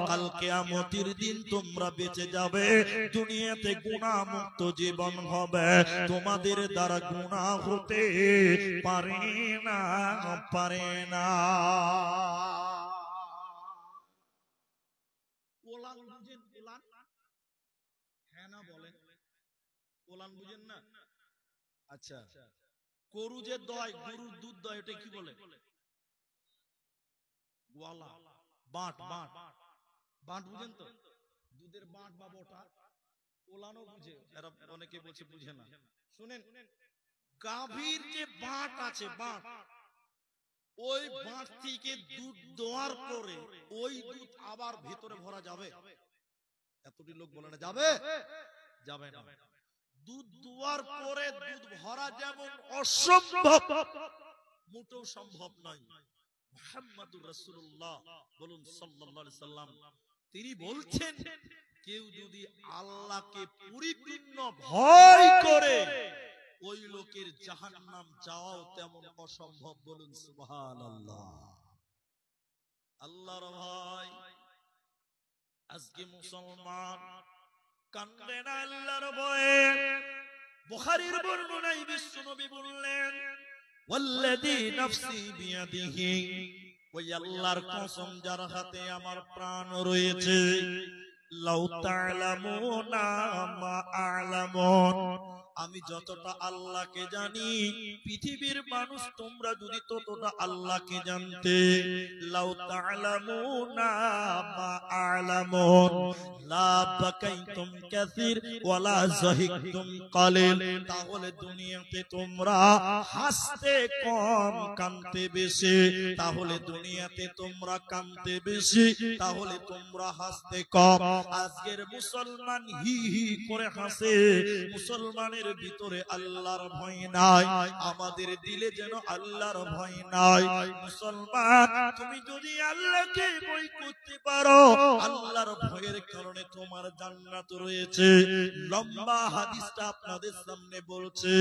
কাল কিয়ামতের দিন তোমরা বেঁচে যাবে, দুনিয়াতে গুনাহ মুক্ত জীবন হবে, তোমাদের দ্বারা গুনাহ হতে পারে না, পারে না। ওলান বুঝেন? ওলান? হ্যাঁ না বলেন। ওলান বুঝেন না? আচ্ছা, গরু যে দয়, গরুর দুধ দয়, এটা কি বলে? গোয়ালা। বাঁট, বাঁট, বাঁট বুঝেন তো? দুধের বাঁট বা বটা। ওলানও বুঝে, এরা অনেকে বলছে বুঝে না। শুনেন, গাভীর যে বাঁট আছে, বাঁট, ওই বাঁট থেকে দুধ দোয়ার পরে ওই দুধ আবার ভিতরে ভরা যাবে? এতটি লোক বলে না যাবে, যাবে না। দুধ দোয়ার পরে দুধ ভরা যেমন অসম্ভব, মোটেও সম্ভব নয়। মুহাম্মাদুর রাসূলুল্লাহ বলুন সাল্লাল্লাহু আলাইহি সাল্লাম, তিনি বলছেন, কেউ যদি আল্লাহকে পরিপূর্ণ ভয় করে ওই লোকের জাহান্নাম যাওয়াও তেমন অসম্ভব। বলুন সুবহানাল্লাহ। আল্লাহর ভয়। আজকে মুসলমান কান্দে না আল্লাহর ভয়ে। বুখারীর বর্ণনায় বিশ্বনবী বললেন, ওয়াল্লাযী নাফসি বিয়াদিহি, ওই আল্লাহর কসম যার হাতে আমার প্রাণ রয়েছে, লাউ তা'লামুনা মা আ'লামুন, আমি যতটা আল্লাহকে জানি, পৃথিবীর মানুষ তোমরা যদি ততটা আল্লাহকে জানতে, লাউ তা'লামুনা মা আ'লামুন লা বাকাইতুম কাসীর ওয়ালা যাহিকতুম কালিল, তাহলে দুনিয়াতে তোমরা হাসতে কম কাঁদতে বেশি, তাহলে দুনিয়াতে তোমরা কাঁদতে বেশি, তাহলে তোমরা হাসতে কম। আজকের মুসলমান হি হি করে হাসে, মুসলমানের ভিতরে আল্লাহর ভয় নাই, আমাদের দিলে যেন আল্লাহর ভয় নাই। মুসলমান, তুমি যদি আল্লাহকে ভয় করতে পারো, আল্লাহর ভয়ের কারণে তোমার জান্নাত রয়েছে। লম্বা হাদিসটা আপনাদের সামনে বলছে,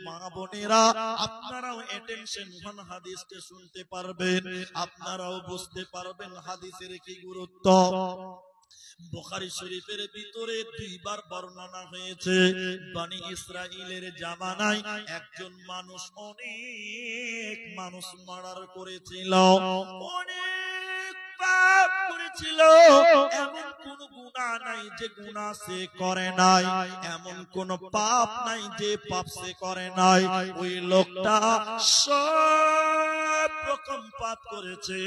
মা বোনেরা আপনারাও অ্যাটেনশন ওয়ান হাদিসটা শুনতে পারবেন, আপনারাও বুঝতে পারবেন হাদিসের কি গুরুত্ব। বুখারী শরীফের ভিতরে 2 বার বর্ণনা হয়েছে, বনি ইসরাইলের জামানায় একজন মানুষ অনেক মানুষ মার্ডার করেছিল, অনেক পাপ করেছিল, এমন কোন গুনাহ নাই যে গুনাহ সে করে নাই, এমন কোন পাপ নাই যে পাপ সে করে নাই। ওই লোকটা সব রকম পাপ করেছে।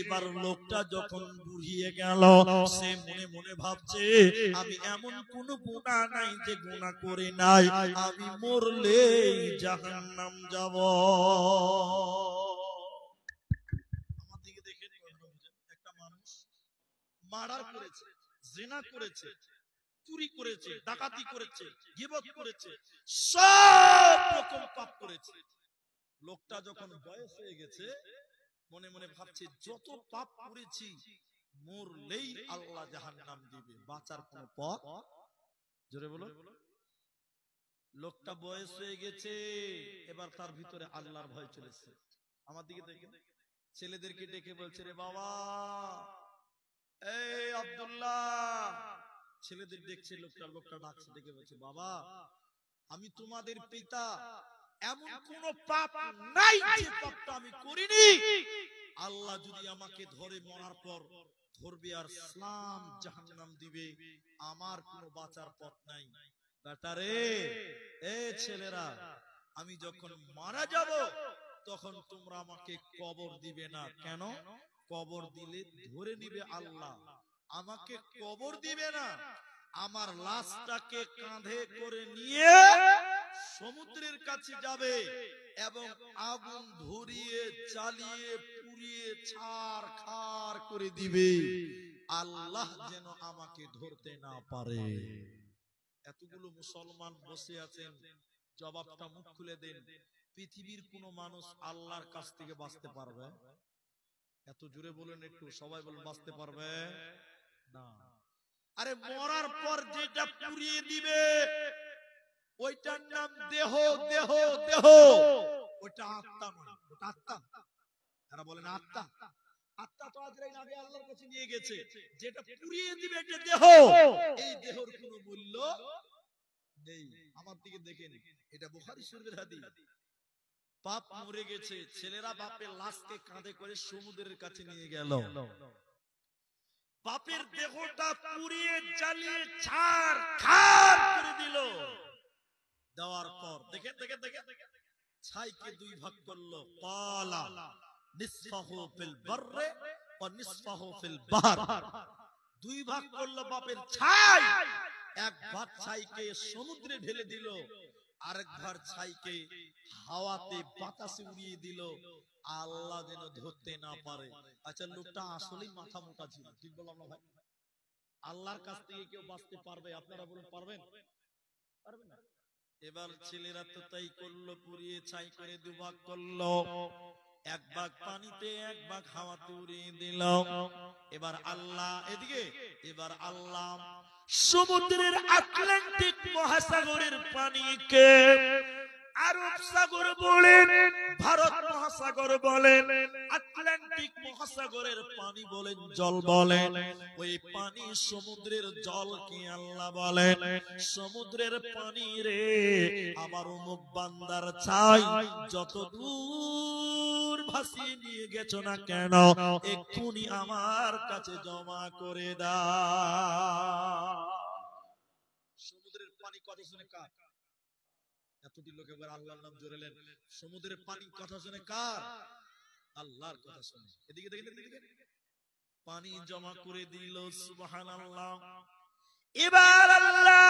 এবার লোকটা যখন বুড়িয়ে গেল, সে মনে মনে ভাবছে, আমি এমন কোন গুনাহ নাই যে গুনাহ করে নাই, আমি মরলেই জাহান্নাম যাব। আমার দিকে দেখে একটা মানুষ মার্ডার করেছে, জিনা করেছে, চুরি করেছে, ডাকাতি করেছে, গীবত করেছে, সব রকম পাপ করেছে। লোকটা যখন বয়স হয়ে গেছে, মনে মনে ভাবছে, যত পাপ করেছি মরলেই আল্লাহ জাহান্নাম দিবে, বাঁচার কোন পথ। জোরে বলো। লোকটা বয়স হয়ে গেছে, এবার তার ভিতরে আল্লাহর ভয় চলেছে। আমার দিকে দেখে ছেলেদেরকে ডেকে বলছে, রে বাবা, এই আব্দুল্লাহ, ছেলেদের দেখছে, লোকটা ডাকছে, ডেকে বলছে, বাবা, আমি তোমাদের পিতা, এমন কোন পাপ নাই যে পাপটা আমি করিনি। আল্লাহ যদি আমাকে ধরে মরার পর ধরবে আর ইসলাম জাহান্নাম দিবে, আমার কোনো বাঁচার পথ নাই। বেটারে, এ ছেলেরা, আমি যখন মারা যাব তখন তোমরা আমাকে কবর দিবে না। কেন? কবর দিলে ধরে নিবে আল্লাহ, আমাকে কবর দিবে না। আমার লাশটাকে কাঁধে করে নিয়ে সমুদ্রের কাছে যাবে এবং আগুন ধরিয়ে জ্বালিয়ে পুড়িয়ে ছারখার করে দিবে, আল্লাহ যেন আমাকে ধরতে না পারে। এতগুলো মুসলমান বসে আছেন, জবাবটা মুখ খুলে দেন। পৃথিবীর কোন মানুষ আল্লাহর কাছ থেকে বাঁচতে পারবে? এত জোরে বলেন একটু, সবাই বলেন বাঁচতে পারবে না। আরে মরার পর যেটা পুড়িয়ে দিবে ওইটার নাম দেহ। দেহ দেহ, ওটা আত্মা নয়। ওটা আত্মা? তারা বলেন আত্মা। আত্মা তো আজরাইল আগে আল্লাহর কাছে নিয়ে গেছে। যেটা পুড়িয়ে দিবে এটা দেহ। এই দেহের কোনো মূল্য নেই। আমার দিকে দেখেন, এটা বুখারী শরীফের হাদিস। বাপ মরে গেছে, ছেলেরা বাপের লাশকে কাঁধে করে সমুদ্রের কাছে নিয়ে গেল। বাপের দেহটা পুড়িয়ে জ্বালিয়ে ছারখার করে দিল। দেওয়ার পর দেখেন দেখেন দেখেন, ছাইকে দুই ভাগ করলো। ক্বালা নিসফাহু ফিল বাররে ওয়া নিসফাহু ফিল বাহর। দুই ভাগ করলো বাপের ছাই। এক ভাগ ছাইকে সমুদ্রে ঢেলে দিল, আরেক ভাগ ছাইকে হাওয়াতে বাতাসে উড়িয়ে দিল, আল্লাহ যেন ধরতে না পারে। আচ্ছা, লোকটা আসলেই মাথা মোটা ছিল, ঠিক বললাম না ভাই? আল্লাহর কাছ থেকে কেউ বাঁচতে পারবে? আপনারা বলুন পারবেন? পারবেন না। এবার ছেলেরা তো তাই করলো, পুড়িয়ে ছাই করে দুভাগ করলো। এক ভাগ পানিতে এক ভাগ হাওয়াতে উড়িয়ে দিল। এবার আল্লাহ এদিকে, এবার আল্লাহ সমুদ্রের আটলান্টিক মহাসাগরের পানিকে আরব সাগর বলেন, ভারত মহাসাগর বলেন, আটলান্টিক মহাসাগরের পানি বলেন, জল বলেন, ওই পানি সমুদ্রের জলকে আল্লাহ বলেন, সমুদ্রের পানি রে আমার অমুক বান্দার ছাই যত দূর ভাসিয়ে নিয়ে গেছো না কেন, এক্ষুনি আমার কাছে জমা করে দাও। সমুদ্রের পানি কথা শুনে কার? এতটি লোক এবার আল্লাহর নাম জোরেলেন। সমুদ্রের পানি কথা শুনে কার? আল্লাহর কথা শুনে। এদিকে দেখেন, পানি জমা করে দিল। সুবহানাল্লাহ। এবার আল্লাহ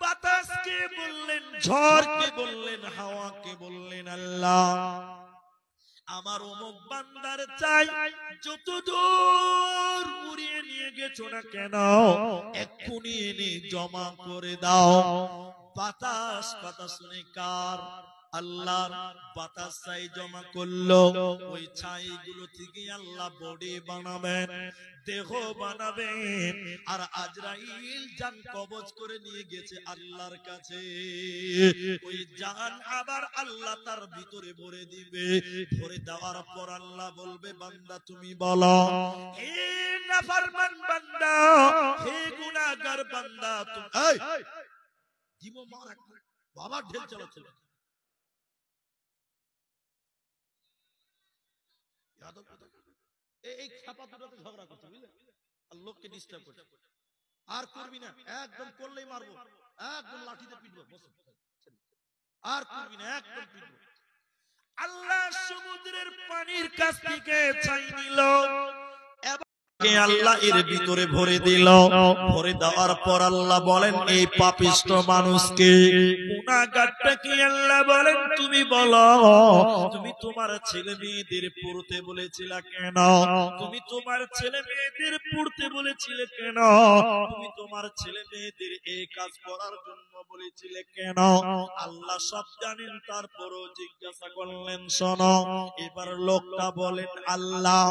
বাতাসকে বললেন, ঝড়কে বললেন, হাওয়াকে বললেন, আল্লাহ আমার অমুক বান্দার চাই যত দূর উড়িয়ে নিয়ে গেছো না কেন, এক্ষুনি এনে জমা করে দাও। বাতাস কথা শুনে কার? আল্লাহর। বাতাস ছাই জমা করলো, ওই ছাইগুলো থেকে আল্লাহ বডি বানাবেন, দেহ বানাবেন, আর আজরাইল জান কবজ করে নিয়ে গেছে আল্লাহর কাছে। ওই জান আবার আল্লাহ তার ভিতরে ভরে দিবে। ভরে দেওয়ার পর আল্লাহ বলবে, বান্দা তুমি বলো, হে নাফরমান বান্দা, হে গুনাহগার বান্দা, তুমি জীবন মার বাবা ঢেল চালাচ্ছিল। এই খাপা দুটাতে ঝগড়া করছে, বুঝলে? আর লোককে ডিস্টার্ব করছে। আর করবি না, একদম করলেই মারবো, একদম লাঠিতে পিটবো, আর করবি না, একদম পিটবো। আল্লাহ সমুদ্রের পানির কাছ থেকে ছাই নিল, আল্লাহ এর ভিতরে ভরে দিল। ভরে দেওয়ার পর আল্লাহ বলেন, এই পাপিষ্ট মানুষকে, গুনাহগারটাকে আল্লাহ বলেন, তুমি বলো, তুমি তোমার ছেলে মেয়েদের পড়তে বলেছিলে কেন? তুমি তোমার ছেলে মেয়েদের পড়তে বলেছিলে কেন? তুমি তোমার ছেলে মেয়েদের এই কাজ করার জন্য বলেছিলে কেন? আল্লাহ সব জানেন, তারপরও জিজ্ঞাসা করলেন, শোনো। এবার লোকটা বলেন, আল্লাহ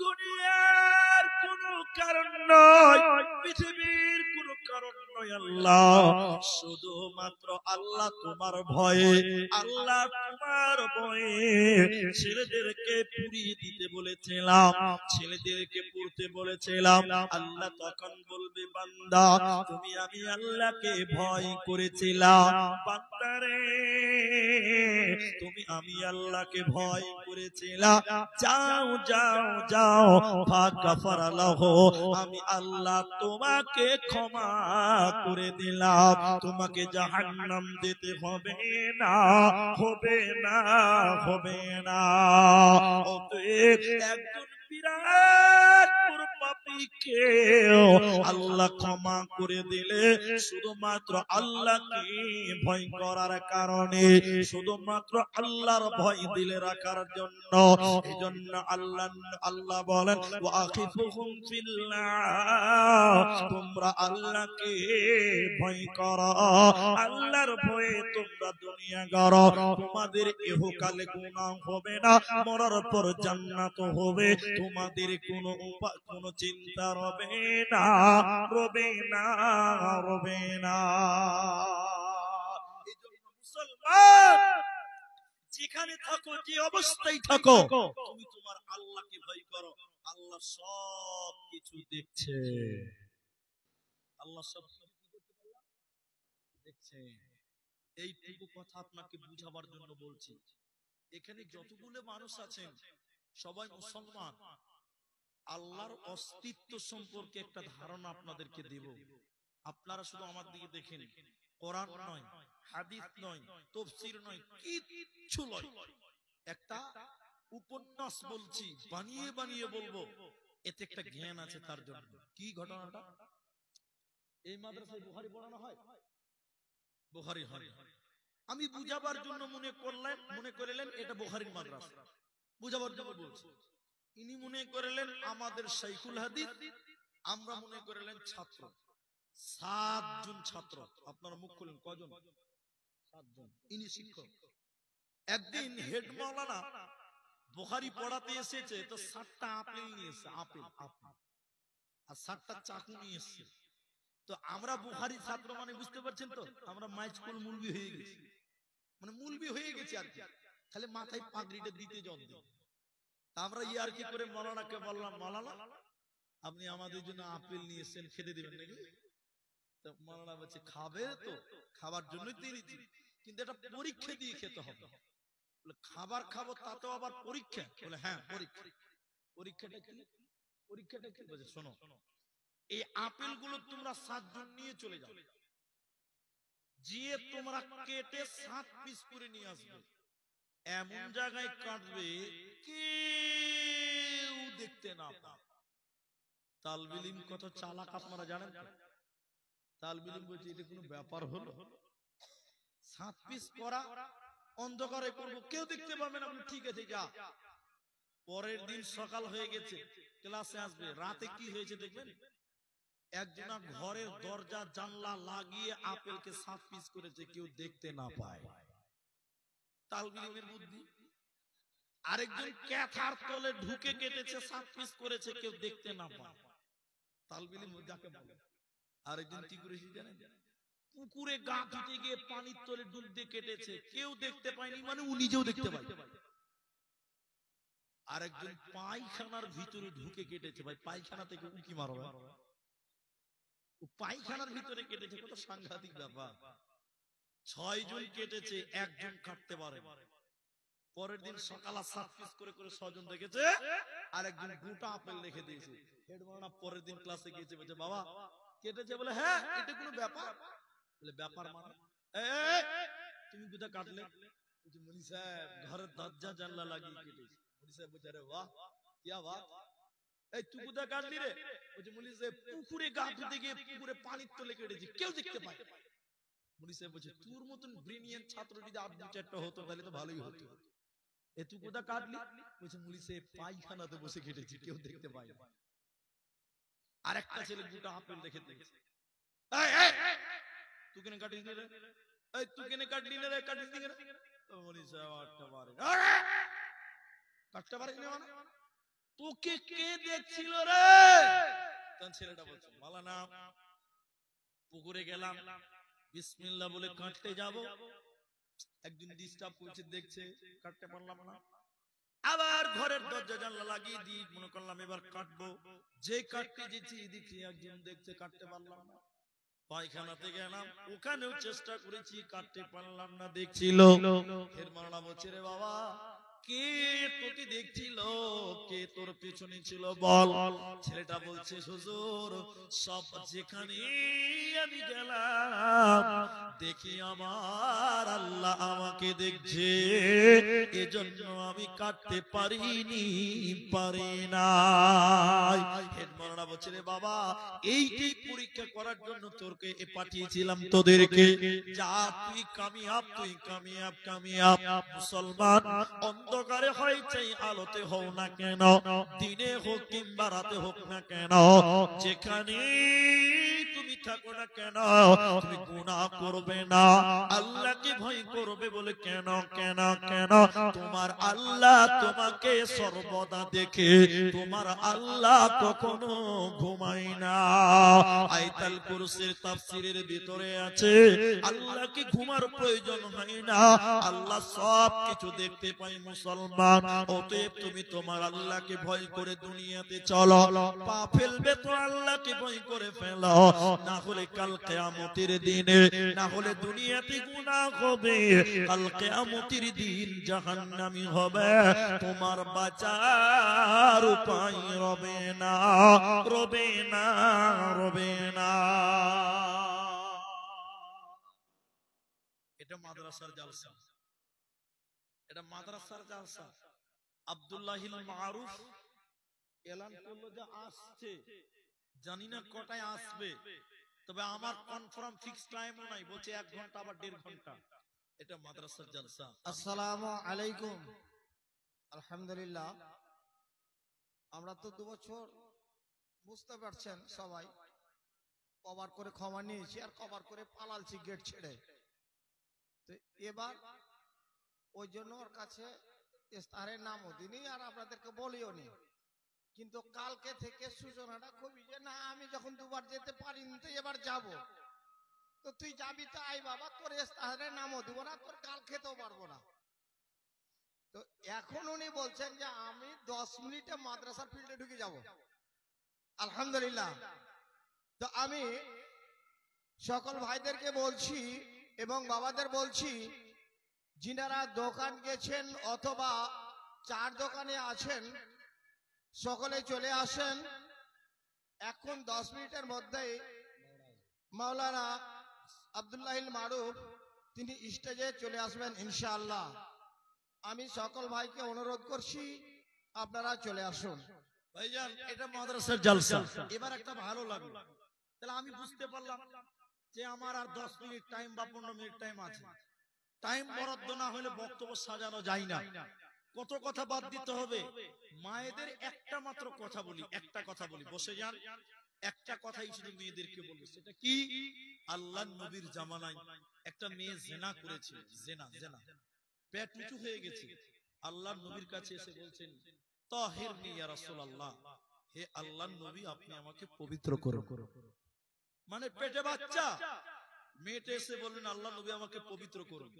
দুনিয়ার কোনো কারণ নয়, পৃথিবীর কোনো কারণ নয় আল্লাহ, শুধুমাত্র আল্লাহ তোমার ভয়ে, আল্লাহ তোমার ভয়ে ছেলেদেরকে পুড়িয়ে দিতে বলেছিলাম, ছেলেদেরকে পুড়তে বলেছিলাম। আল্লাহ তখন বলবে, বান্দা তুমি আমি আল্লাহকে ভয় করেছিলাম, বান্দারে তুমি আমি আল্লাহকে ভয় করেছিলা, যাও যাও যাও, ফাগফারা লাহু, আমি আল্লাহ তোমাকে ক্ষমা করে দিলাম, তোমাকে জাহান্নাম যেতে হবে না, হবে না, হবে না। অতএব একজন বিরাট পাপীকে আল্লাহ ক্ষমা করে দিলে শুধুমাত্র আল্লাহকে ভয় করার কারণে, শুধুমাত্র আল্লাহর ভয় দিলে রাখার জন্য। এই জন্য আল্লাহ বলেন ওয়াখিফুহুম ফিল্লাহ, তোমরা আল্লাহকে ভয় করো, আল্লাহর ভয়ে তোমরা দুনিয়া করো, তোমাদের ইহকালে গুনাহ হবে না, মরার পর জান্নাত হবে, তোমাদের কোনো চিন্তা রবে না, রবে না, রবে না। এজন্য মুসলমান যেখানে থাকো, যে অবস্থায় থাকো, তুমি তোমার আল্লাহকে ভয় করো, আল্লাহ সব কিছু দেখছে, আল্লাহ সব দেখছে। এইটুকু কথা আপনাকে বুঝাবার জন্য বলছি। এখানে যতগুলো মানুষ আছেন সবাই মুসলমান। আল্লাহর অস্তিত্ব সম্পর্কে একটা ধারণা আপনাদেরকে দেব। আপনারা শুধু আমার দিকে দেখেন, কোরআন নয়, হাদিস নয়, তাফসীর নয়, কিচ্ছু নয়, একটা উপন্যাস বলছি, বানিয়ে বানিয়ে বলবো, এতে একটা জ্ঞান আছে তার জন্য। কি ঘটনাটা? এই মাদ্রাসায় বুখারী পড়ানো হয়, বুখারী হয়। আমি বুঝাবার জন্য মনে করলেন এটা বুখারীর মাদ্রাসা, বুঝাবার জন্য বলছি। ইনি মনে করলেন আমাদের শাইখুল হাদিস, আমরা মনে করলেন ছাত্র। 7 জন ছাত্র। আপনারা মুখ খুলেন, কজন? 7 জন। ইনি শিক্ষক। একদিন হেড মাওলানা বুখারী পড়াতে এসেছে, তো 7টা আপেল নিয়ে এসেছে, আপেল আর 7টা চাকু নিয়ে এসেছে। তো আমরা বুখারী ছাত্র মানে বুঝতে পারছেন তো, আমরা মাইজকুল মুলবি হয়ে গেছি, মানে মুলবি হয়ে গেছি আর কি, খালি মাথায় পাগড়িটা দিতে জন দিই। আমরা ইয়ার কি করে মাওলানাকে বললাম, মাওলানা আপনি আমাদের জন্য আপেল নিয়ে এসেছেন, খেতে দিবেন নাকি? তো মাওলানা বলছে খাবে তো, খাবার জন্যই দিয়েছি, কিন্তু এটা পরীক্ষা দিয়ে খেতে হবে। বলে খাবার খাবো তাতেও আবার পরীক্ষা? বলে হ্যাঁ পরীক্ষা। পরীক্ষাটা কি? পরীক্ষাটা কি? বলছে শোনো, এই আপেল গুলো তোমরা 7 জন নিয়ে চলে যাও, যে তোমরা কেটে 7 পিস করে নিয়ে আসবে, এমন জায়গায় কাটবে কেউ দেখতে না পায়। তালবে ইলম কত চালাক আপনারা জানেন তো? তালবে ইলম বলছে এটা কোনো ব্যাপার হলো? 7 পিস করা, অন্ধকারে করব, কেউ দেখতে পাবে না। ঠিক আছে যা। পরের দিন সকাল হয়ে গেছে, ক্লাসে আসবে, রাতে কি হয়েছে দেখবেন, একজনা ঘরের দরজা জানলা লাগিয়ে আপেলকে 7 পিস করেছে, কেউ দেখতে না পায়। তালবে ইলমের বুদ্ধি। আরেকজন ক্যাথার তলে ঢুকে কেটেছে, 7 পিস করেছে, কেউ দেখতে না পায়। তালবে ইলম যাকে বলে। আরেকজন কি করেছে জানেন? পুকুরে গা ধুতে গিয়ে পানির তলে ডুব দিয়ে কেটেছে, কেউ দেখতে পায়নি, মানে ও নিজেও দেখতে পায়। আরেকজন পায়খানার ভিতরে ঢুকে কেটেছে, ভাই পায়খানা থেকে উঁকি মারবে, ও পায়খানার ভিতরে কেটেছে, কত সাংঘাতিক ব্যাপার। 6 জন কেটেছে, একজন কাটতে পারে। পরের দিন সকালে 7 পিস করে করে 6 জন দেখেছে, আর একজন গোটা আপেল রেখে দিয়েছে। হেড মাওলানা পরের দিন ক্লাসে গিয়েছে, বলছে বাবা কেটেছে? বলে হ্যাঁ, এটা কোনো ব্যাপার? বলে ব্যাপার মানে তুমি কোথা কাটলে? বলছে মুনি সাহেব ঘরের দরজা জানলা লাগিয়ে কেটেছি। মুনি সাহেব বলছে আরে বাহ কি বাত, এই তুই কোথা কাটলি রে? বলছে মুনি সাহেব পুকুরে গা ধুতে গিয়ে পুকুরে পানির তলে কেটেছি, কেউ দেখতে পায়। মুনি সাহেব বলছে তোর মতন ব্রিলিয়ান্ট ছাত্র যদি আর 2-4টা হতো তাহলে তো ভালোই হতো। এ তুই কোথা কাটলি? বলছে মুনি সাহেব পায়খানাতে বসে কেটেছি, কেউ দেখতে পায় না। আরেকটা ছেলে গোটা আপেল রেখে দিয়েছে। এই এই তুই কেন কাটিস রে? এই তুই কেন কাটলি রে? কাটিস নি কেন? মুনি সাহেব আটটা বারে কাটতে পারিস না মানে? তোকে কে দেখছিল রে? তখন ছেলেটা বলছে মাওলানা পুকুরে গেলাম, বিসমিল্লাহ বলে কাটতে যাব, একজন ডিস্টার্ব করছে, দেখছে, কাটতে পারলাম না। আবার ঘরের দরজা জানলা লাগিয়ে দিয়ে মনে করলাম এবার কাটবো, যে কাটতে যেছি এদিকে একজন দেখছে, কাটতে পারলাম না। পায়খানাতে গেলাম, ওখানেও চেষ্টা করেছি, কাটতে পারলাম না। দেখছিল এর মারা বলছে, রে বাবা কে তোকে দেখছিল, কে তোর পেছনে ছিল বল। ছেলেটা বলছে, হুজুর সব যেখানে আমি গেলাম দেখি আমার আল্লাহ আমাকে দেখছে, এজন্য আমি কাটতে পারিনি, পারি না। হেড মাওলানা বলছে, রে বাবা এইটাই পরীক্ষা করার জন্য তোরকে পাঠিয়েছিলাম, তোদেরকে। যা তুই কামিয়াব, তুই কামিয়াব, কামিয়াব। মুসলমান অন্ধকারে হয় চাই আলোতে হও না কেন, দিনে হোক কিংবা রাতে হোক না কেন, যেখানে তুমি থাকো না কেন, তুমি গুনাহ করবে না, আল্লাহকে ভয় করবে। বলে কেন? কেন? কেন? তোমার আল্লাহ তোমাকে সর্বদা দেখে, তোমার আল্লাহ কখনো ঘুমায় না। আয়াতুল কুরসির তাফসীরের ভিতরে আছে, আল্লাহকে ঘুমার প্রয়োজন হয় না, আল্লাহ সব কিছু দেখতে পায় মুসলমান। অতএব তুমি তোমার আল্লাহকে ভয় করে দুনিয়াতে চলো। পা ফেলবে তো আল্লাহকে ভয় করে ফেলো, না হলে কাল কিয়ামতের দিনে, না হলে দুনিয়াতে গুনাহ হবে, কাল কিয়ামতের দিন জাহান্নামী হবে, তোমার বাঁচার উপায় রবে না, রবে না, রবে না। এটা মাদ্রাসার জালসা, এটা মাদ্রাসার জালসা। আব্দুল্লাহিল মারুফ এলান করলো যে আসছে, জানি না কটায় আসবে, তবে আমার কনফার্ম ফিক্স টাইমও নাই, বলছে 1 ঘন্টা আবার 1.5 ঘন্টা। এটা মাদ্রাসার জালসা। আসসালামু আলাইকুম। আলহামদুলিল্লাহ, আমরা তো 2 বছর বুঝতে পারছেন সবাই কভার করে ক্ষমা নিয়েছি আর কভার করে পালালছি গেট ছেড়ে। তো এবার ওই জন্য ওর কাছে ইস্তাহারের নামও দিনি আর আপনাদেরকে বলিও নি, কিন্তু কালকে থেকে সূচনাটা খুবই যে না আমি যখন 2 বার যেতে পারিনি তো এবার যাব। তো তুই যাবি তো আই বাবা, তোর ইস্তাহারের নামও দিব না, তোর কাল খেতেও পারবো না। তো এখন উনি বলছেন যে আমি 10 মিনিটে মাদ্রাসার ফিল্ডে ঢুকে যাব। আলহামদুলিল্লাহ। তো আমি সকল ভাইদেরকে বলছি এবং বাবাদের বলছি, যিনারা দোকান গেছেন অথবা চার দোকানে আছেন সকলে চলে আসেন। এখন 10 মিনিটের মধ্যেই মাওলানা আব্দুল্লাহিল মারুফ তিনি স্টেজে চলে আসবেন ইনশাআল্লাহ। আমি সকল ভাইকে অনুরোধ করছি আপনারা চলে আসুন। ভাইজান এটা মাদ্রাসার জালসা। এবার একটা ভালো লাগলো, তাহলে আমি বুঝতে পারলাম যে আমার আর 10 মিনিট টাইম বা 15 মিনিট টাইম আছে। টাইম বরাদ্দ না হলে বক্তব্য সাজানো যায় না, কত কথা বাদ দিতে হবে। মায়েদের একটা মাত্র কথা বলি, একটা কথা বলি, বসে যান। একটা কথাই শুধু মেয়েদেরকে বলবো, সেটা কি? আল্লাহর নবীর জামানায় একটা মেয়ে জিনা করেছে, জিনা জিনা পেট নিচু হয়ে গেছে। আল্লাহর নবীর কাছে এসে বলছেন, তাহিরনি ইয়া রাসূলুল্লাহ, হে আল্লাহর নবী আপনি আমাকে পবিত্র করুন। মানে পেটে বাচ্চা, মেয়েটা এসে বললেন আল্লাহ নবী আমাকে পবিত্র করুন।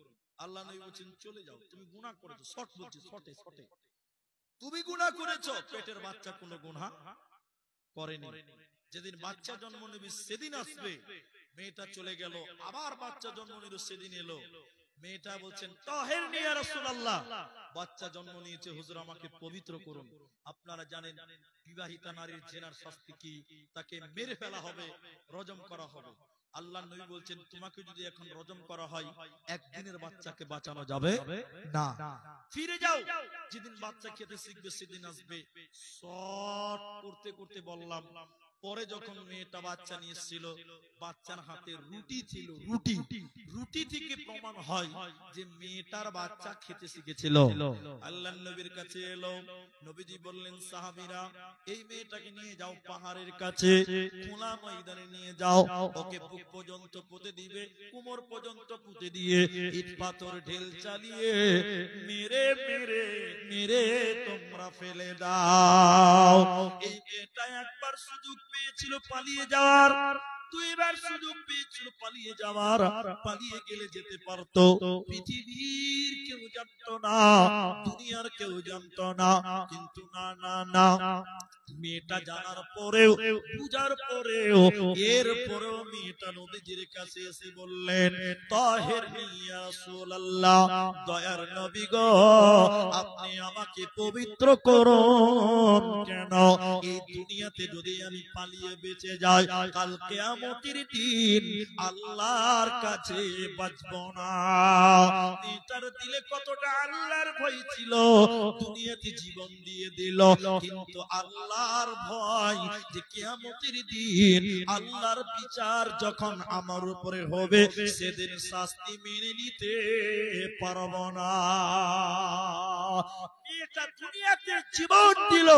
আল্লাহ নবী বলছেন চলে যাও, তুমি গুনাহ করেছো। শর্ট বলছি, শর্টে শর্টে, তুমি গুনাহ করেছো। পেটের বাচ্চা কোনো গুনাহ করেনি। যেদিন বাচ্চা জন্ম নেবে সেদিন আসবে। মেয়েটা চলে গেল, আবার বাচ্চা জন্ম নিল, সেদিন এলো। মেয়েটা বলছেন তাহিরনি ইয়া রাসূলুল্লাহ, বাচ্চা জন্ম নিয়েছে হুজুর আমাকে পবিত্র করুন। আপনারা জানেন বিবাহিতা নারীর জেনার শাস্তি কি? তাকে মেরে ফেলা হবে, রজম করা হবে। আল্লাহ নবী বলছেন তোমাকে যদি এখন রজম করা হয়, একদিনের বাচ্চাকে বাঁচানো যাবে না। ফিরে যাও, যেদিন বাচ্চা খেতে শিখবে সেদিন আসবে। শর্ট করতে করতে বললাম, পরে যখন মেয়েটা বাচ্চা নিয়ে এসেছিল, বাচ্চার হাতে রুটি ছিল, রুটি। রুটি থেকে প্রমাণ হয় যে মেয়েটার বাচ্চা খেতে শিখেছিল। আল্লাহর নবীর কাছে এলো, নবীজি বললেন সাহাবীরা এই মেয়েটাকে নিয়ে যাও পাহাড়ের কাছে, খোলা ময়দানে নিয়ে যাও, ওকে বুক পর্যন্ত পুঁতে দিবে, কোমর পর্যন্ত পুঁতে দিয়ে ইট পাথর ঢেল চালিয়ে মেরে মেরে মেরে তোমরা ফেলে দাও। এই মেয়েটা একবার সুযোগ পেয়েছিল পালিয়ে যাওয়ার, 2 বার সুযোগ পেয়েছিল পালিয়ে যাওয়ার। পালিয়ে গেলে যেতে পারতো, পৃথিবীর কেউ জানতো না, দুনিয়ার কেউ জানতো না, কিন্তু না না না, মেয়েটা জানার পরেও, বুঝার পরেও, এর পরেও মেয়েটা নবীজির কাছে এসে বললেন, তাহের ইয়া রাসূলুল্লাহ, দয়ার নবী গো, আপনি আমাকে পবিত্র করুন। কেন? এই দুনিয়াতে যদি আমি পালিয়ে বেঁচে যাই, কাল কিয়ামতের দিন আল্লাহর কাছে বাঁচব না। মেয়েটার দিলে কতটা আল্লাহর ভয় ছিল, দুনিয়াতে জীবন দিয়ে দিল, কিন্তু আল্লাহর ভয় যে কিয়ামতের দিন আল্লাহর বিচার যখন আমার উপরে হবে, সেদিন শাস্তি মেনে নিতে পারব না। এটা দুনিয়াতে জীবন দিল,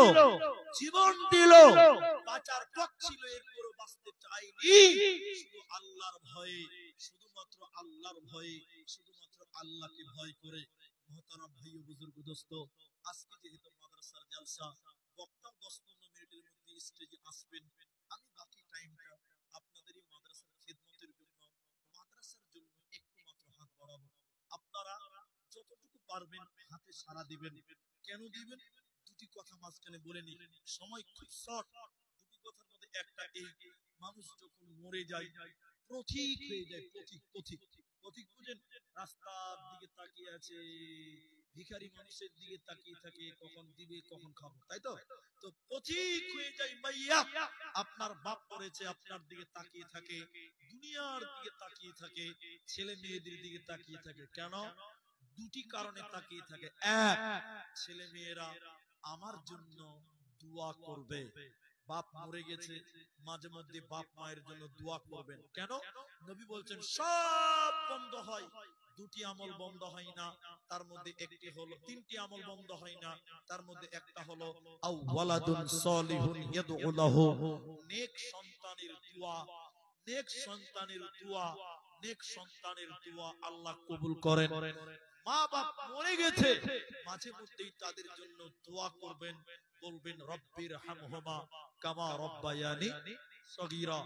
জীবন দিল, বাঁচার পথ ছিল, এরপরও বাঁচতে চাইনি। শুধু আল্লাহর ভয়ে, শুধুমাত্র আল্লাহর ভয়ে, শুধুমাত্র আল্লাহকে ভয় করে। মহতারাম ভাই ও বুজুর্গ দোস্ত, আজকে যেহেতু মাদ্রাসার জালসা, বক্তা 10-15 মিনিটের মধ্যে স্টেজে আসবেন। আমি বাকি টাইমটা আপনাদেরই মাদ্রাসার খিদমতের জন্য, মাদ্রাসার জন্য একটু মাত্র হাত বাড়াবো। আপনারা যতটুকু পারবেন হাতে সাড়া দিবেন। কেন দিবেন? দুটি কথা মাঝখানে বলে নি, সময় খুব শর্ট। দুটি কথার মধ্যে একটা, এই মানুষ যখন মরে যায় পথিক হয়ে যায়, পথিক পথিক পথিক বুঝেন? রাস্তার দিকে তাকিয়ে আছে, ভিখারি মানুষের দিকে তাকিয়ে থাকে, কখন দিবে কখন খাবো, তাই তো? তো পথিক হয়ে যায় মাইয়া। আপনার বাপ পড়েছে, আপনার দিকে তাকিয়ে থাকে, দুনিয়ার দিকে তাকিয়ে থাকে, ছেলে মেয়েদের দিকে তাকিয়ে থাকে। কেন? দুটি কারণে তাকিয়ে থাকে। এক, ছেলে মেয়েরা আমার জন্য দোয়া করবে। বাপ মরে গেছে, মাঝে মধ্যে বাপ মায়ের জন্য দোয়া করবেন। কেন? নবী বলছেন সব বন্ধ হয়, দুটি আমল বন্ধ হয় না, তার মধ্যে একটি হলো, তিনটি আমল বন্ধ হয় না, তার মধ্যে একটা হলো আও ওয়ালাদুন সলিহুন ইয়াদউ লাহু, নেক সন্তানের দোয়া। নেক সন্তানের দোয়া, নেক সন্তানের দোয়া আল্লাহ কবুল করেন। মা বাপ মরে গেছে, মাঝে মধ্যেই তাদের জন্য দোয়া করবেন, বলবেন রব্বির হামহুমা কামা রব্বায়ানি সগীরা।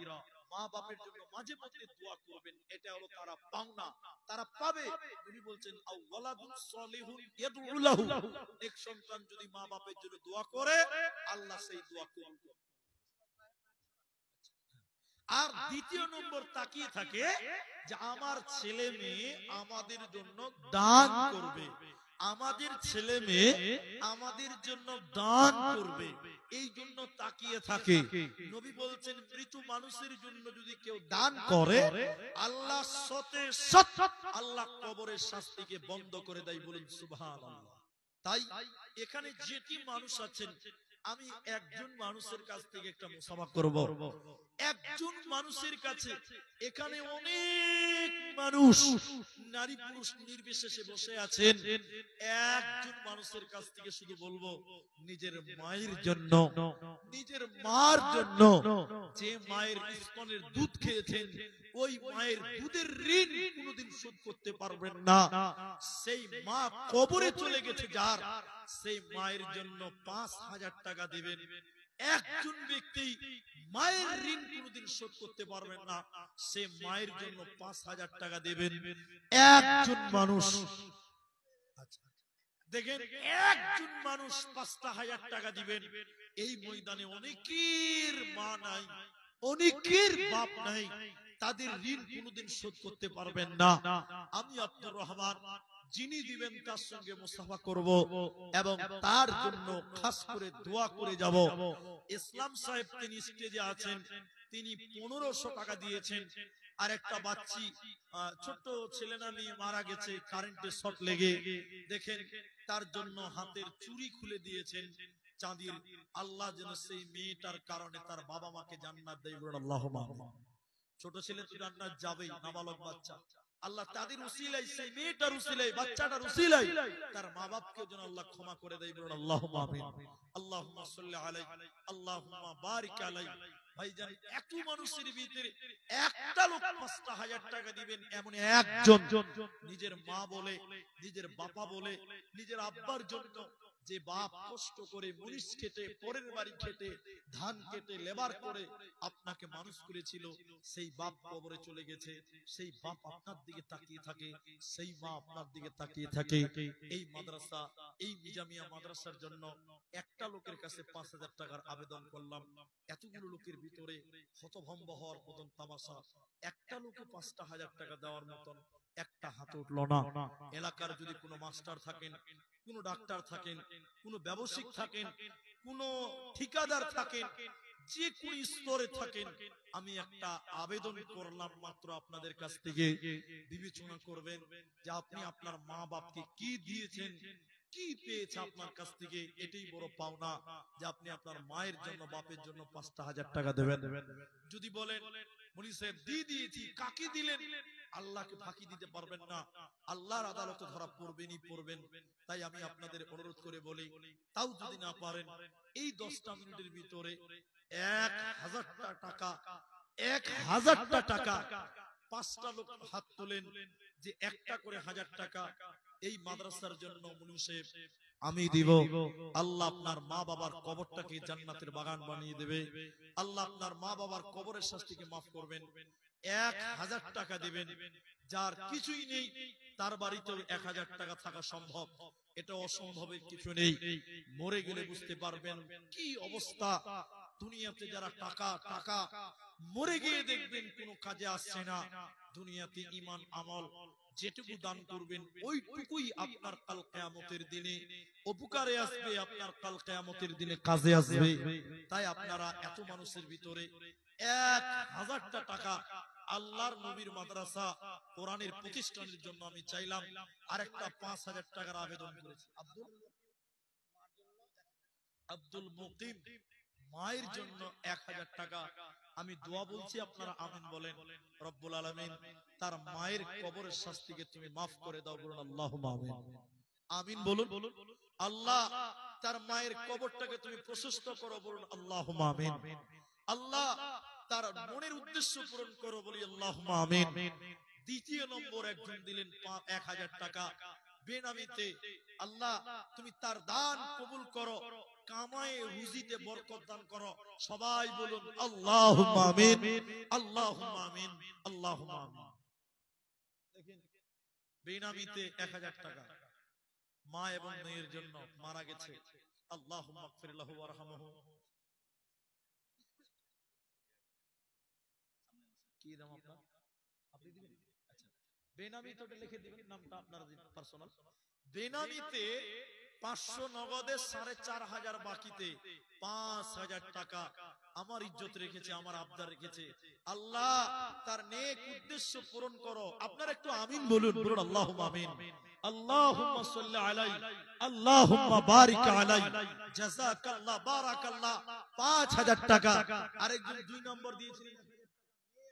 মা বাপের জন্য মাঝে মধ্যে দোয়া করবেন, এটা হলো তারা পাওনা, তারা পাবে। নবী বলছেন আও ওয়ালাদুন সলিহুন ইয়াদউ লাহু, এক সন্তান যদি মা বাপের জন্য দোয়া করে, আল্লাহ সেই দোয়া কবুল করেন। আর দ্বিতীয় নম্বর তাকিয়ে থাকে যে আমার ছেলে মেয়ে আমাদের জন্য দান করবে, আমাদের ছেলে মেয়ে আমাদের জন্য দান করবে, এই জন্য তাকিয়ে থাকে। নবী বলছেন মৃত মানুষের জন্য যদি কেউ দান করে, আল্লাহ সতে সৎ আল্লাহ কবরের শাস্তিকে বন্ধ করে দেয়। বলুন সুবহানাল্লাহ। তাই এখানে যেটি মানুষ আছেন, আমি একজন মানুষের কাছ থেকে একটা মুসাফা করব। একজন মানুষের কাছে, এখানে অনেক মানুষ নারী পুরুষ নির্বিশেষে বসে আছেন, একজন মানুষের কাছ থেকে শুধু বলবো নিজের মায়ের জন্য, নিজের মার জন্য, যে মায়ের স্তনের দুধ খেয়েছেন, ওই মায়ের দুধের ঋণ কোনোদিন শোধ করতে পারবেন না। সেই মা কবরে চলে গেছে যার, সেই মায়ের জন্য 5,000 টাকা দিবেন। একজন ব্যক্তি মায়ের ঋণ কোনোদিন শোধ করতে পারবেন না, সে মায়ের জন্য 5,000 টাকা দেবেন। একজন মানুষ, দেখেন, একজন মানুষ 5,000 টাকা দিবেন। এই ময়দানে অনেকের মা নাই, অনেকের বাপ নাই, তাদের ঋণ কোনোদিন শোধ করতে পারবেন না। আমি আব্দুর রহমান, যিনি দিবেন তার সঙ্গে মুসাফা করব এবং তার জন্য খাস করে দোয়া করে যাব। ইসলাম সাহেব তিনি স্টেজে আছেন, তিনি 1500 টাকা দিয়েছেন। আর একটা বাচ্চি, ছোট ছেলে না মেয়ে মারা গেছে কারেন্টের শর্ট লেগে, দেখেন তার জন্য হাতের চুড়ি খুলে দিয়েছেন চাঁদির। আল্লাহ যেন সেই মেয়েটার কারণে তার বাবা মাকে জান্নাত দেয়। বলুন আল্লাহুম্মা আমিন। ছোট ছেলে তো জান্নাত যাবেই, নাবালক বাচ্চা, আল্লাহ তাদের উসিলায়, সেই মেয়েটার উসিলায়, বাচ্চাটার উসিলায় তার মা বাপকে যেন আল্লাহ ক্ষমা করে দেয়। বলুন আল্লাহুম্মা আমিন। আল্লাহুম্মা সাল্লি আলাইহি, আল্লাহুম্মা বারিক আলাইহি। ভাইজান, এত মানুষের ভিতরে একটা লোক 5,000 টাকা দিবেন, এমন একজন নিজের মা বলে, নিজের বাবা বলে, নিজের আব্বার জন্য যে বাপ কষ্ট করে মুনিশ খেটে পরের বাড়ি খেটে ধান কেটে লেবার করে আপনাকে মানুষ করেছিল, সেই বাপ কবরে চলে গেছে, সেই বাপ আপনার দিকে তাকিয়ে থাকে, সেই মা আপনার দিকে তাকিয়ে থাকে। এই মাদ্রাসা, এই নিজামিয়া মাদ্রাসার জন্য একটা লোকের কাছে 5,000 টাকার আবেদন করলাম। এতগুলো লোকের ভিতরে হতভম্ব হওয়ার মতন তামাশা, একটা লোকে 5,000 টাকা দেওয়ার মতন একটা হাত উঠলো না। এলাকার যদি কোনো মাস্টার থাকেন, কোন ডাক্তার থাকেন, কোন ব্যবসায়িক থাকেন, কোন ঠিকাদার থাকেন, যে কোন স্তরে থাকেন, আমি একটা আবেদন করলাম মাত্র আপনাদের কাছ থেকে বিবেচনা করবেন যে আপনি আপনার মা বাপকে কি দিয়েছেন, কি পেয়েছে আপনার কাছ থেকে। এটাই বড় পাওনা যে আপনি আপনার মায়ের জন্য বাপের জন্য 5,000 টাকা দেবেন। যদি বলেন মুনি সাহেব দিয়ে দিয়েছি, কাকে দিলেন, আল্লাহকে ফাঁকি দিতে পারবেন না, আল্লাহর আদালতে ধরা পড়বেনই পড়বেন। তাই আমি আপনাদের অনুরোধ করে বলি, তাও যদি না পারেন এই 10টা মিনিটের ভিতরে 1,000টা টাকা, 1,000টা টাকা 5টা লোক হাত তোলেন যে একটা করে 1,000 টাকা এই মাদ্রাসার জন্য মুনি সাহেব আমি দিব। আল্লাহ আপনার মা বাবার কবরটাকে জান্নাতের বাগান বানিয়ে দেবে। আল্লাহ আপনার মা বাবার কবরের শাস্তিকে মাফ করবেন। 1,000 টাকা দিবেন। যার কিছুই নেই তার বাড়িতেও 1,000 টাকা থাকা সম্ভব, এটা অসম্ভবের কিছু নেই। মরে গেলে বুঝতে পারবেন কি অবস্থা। দুনিয়াতে যারা টাকা টাকা, মরে গিয়ে দেখবেন কোনো কাজে আসছে না। দুনিয়াতে ঈমান আমল যেটুকু দান করবেন ওইটুকুই আপনার কাল কিয়ামতের দিনে উপকারে আসবে, আপনার কাল কিয়ামতের দিনে কাজে আসবে। তাই আপনারা এত মানুষের ভিতরে 1,000টা টাকা আল্লাহর নবীর মাদ্রাসা কোরআনের প্রতিষ্ঠানের জন্য আমি চাইলাম। আরেকটা 5,000 টাকার আবেদন করেছি আব্দুল মুকিম, মায়ের জন্য 1,000 টাকা আমি দোয়া বলছি, আপনারা আমিন বলেন। রব্বুল আলামিন তার মায়ের কবরের শাস্তিকে তুমি মাফ করে দাও, বলুন আল্লাহুম্মা আমিন। আমিন বলুন। আল্লাহ তার মায়ের কবরটাকে তুমি প্রশস্ত করো, বলুন আল্লাহুম্মা আমিন। আল্লাহ তার মনের উদ্দেশ্য পূরণ করো, বলি আল্লাহুম্মা আমিন। দ্বিতীয় নম্বর একজন দিলেন 1,000 টাকা বেনামিতে। আল্লাহ তুমি তার দান কবুল করো, কামায়ে রুজিতে বরকত দান করো। সবাই বলুন আল্লাহুম্মা আমিন, আল্লাহুম্মা আমিন, আল্লাহুম্মা আমিন। দেখেন বেনামিতে 1,000 টাকা মা এবং মেয়ের জন্য মারা গেছে। আল্লাহুম্মা গফির লাহু ওয়ারহামহু। কি নাম আপনার? আপনি দিবেন? আচ্ছা, বেনামিতে ওটা লিখে দিবেন, নামটা আপনার পার্সোনাল। বেনামিতে 500 নগদে 4,500 বাকিতে 5,000 টাকা আমার ইজ্জত রেখেছে, আমার আবদার রেখেছে। আল্লাহ তার নেক উদ্দেশ্য পূরণ করো। আপনারা একটু আমিন বলুন, বলুন আল্লাহুম্মা আমিন। আল্লাহুম্মা সাল্লি আলাইহি, আল্লাহুম্মা বারিক আলাইহি, জাযাকাল্লাহ, বারাকাল্লাহ। 5,000 টাকা। আরেকজন 2 নম্বর দিয়েছিলেন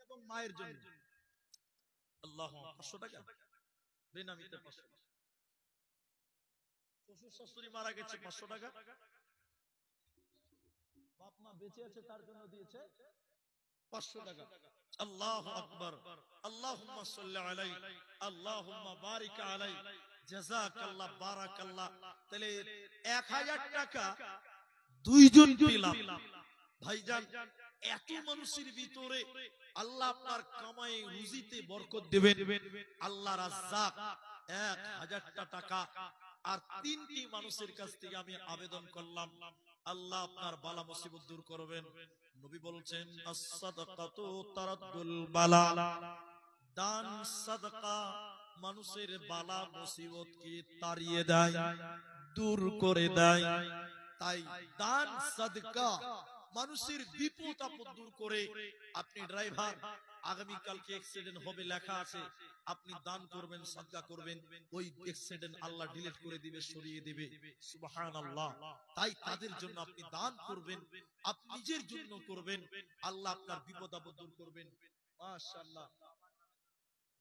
এবং মায়ের জন্য আল্লাহুম্মা 500 টাকা বেনামিতে 500 টাকা। শ্বশুর শাশুড়ি মারা গেছে 500 টাকা, বাপ মা বেঁচে আছে তার জন্য দিয়েছে 500 টাকা। আল্লাহু আকবার। আল্লাহুম্মা সাল্লি আলাইহি, আল্লাহুম্মা বারিক আলাইহি, জাযাকাল্লাহ, বারাকাল্লাহ। তাহলে 1,000 টাকা দুইজন পেলাম। ভাইজান এত মানুষের ভিতরে আল্লাহ আপনার কামাই রুজিতে বরকত দিবেন। আল্লাহ রাজ্জাক 1,000টা টাকা। আর 3টি মানুষের কাছ থেকে আমি আবেদন করলাম, আল্লাহ আপনার বালা মুসিবত দূর করবেন। নবী বলছেন আস-সাদাকাতু তারাদ্দুল বালা, দান সাদাকা মানুষের বালা মুসিবতকে তাড়িয়ে দেয়, দূর করে দেয়। তাই দান সাদকা মানুষের বিপদ আপদ দূর করে। আপনি ড্রাইভার, আগামী কালকে অ্যাক্সিডেন্ট হবে লেখা আছে, আপনি দান করবেন, সাদকা করবেন, ওই অ্যাক্সিডেন্ট আল্লাহ ডিলিট করে দিবে, সরিয়ে দিবে। সুবহানাল্লাহ। তাই তাদের জন্য আপনি দান করবেন, আপনি নিজের জন্য করবেন, আল্লাহ আপনার বিপদ আপদ দূর করবেন। মাশাআল্লাহ।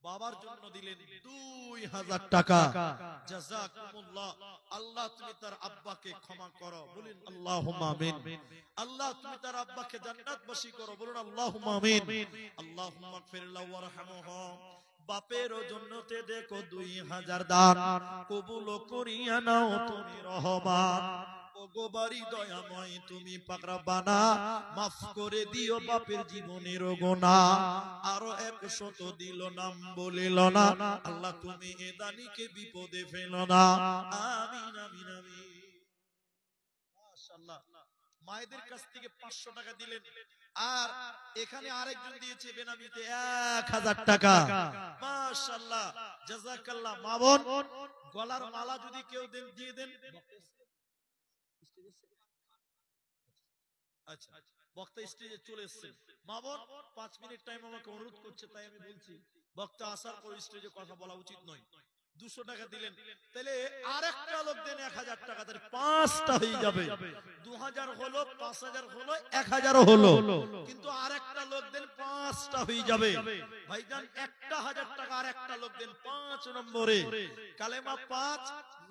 বাবার জন্য দিলেন 2,000 টাকা। জাযাকুমুল্লাহ। আল্লাহ তুমি তার আব্বাকে ক্ষমা করো, বলেন আল্লাহুম্মা আমিন। আল্লাহ তুমি তার আব্বাকে জান্নাতবাসী করো, বলুন আল্লাহুম্মা আমিন। আল্লাহুম্মা গফির লাহু ওয়ারহামহু বাপের জন্যতে দেখো 2000 দান কবুল করিয়া নাও তুমি রহমান। ওগো বাড়ি দয়াময় তুমি পাক রব্বানা মাফ করে দিও বাপের জীবনের গুনাহ। আরো 100 দিল নাম বলিল না, আল্লাহ তুমি এ দানিকে বিপদে ফেলো না। আমিন আমিন আমিন। মাশাআল্লাহ, মায়েদের কাছ থেকে 500 টাকা দিলেন, আর এখানে আরেকজন দিয়েছে বেনামিতে 1000 টাকা। মাশাআল্লাহ, জাযাকাল্লাহ। মা বোন, গলার মালা যদি কেউ দেন দিয়ে দেন। আচ্ছা, বক্তা স্টেজে চলে এসেছেন। মা বোন 5 মিনিট টাইম আমাকে অনুরোধ করছে, তাই আমি বলছি বক্তা আসার পর স্টেজে কথা বলা উচিত নয়। 200 টাকা দিলেন, তাহলে আরেকটা লোক দেন 1000 টাকা, তাহলে 5টা হয়ে যাবে। 2000 হলো, 5000 হলো, 1000 হলো, কিন্তু আরেকটা লোক দেন 5টা হয়ে যাবে। ভাইজান 1000 টাকা আর একটা লোক দেন 5 নম্বরে। কালেমা 5,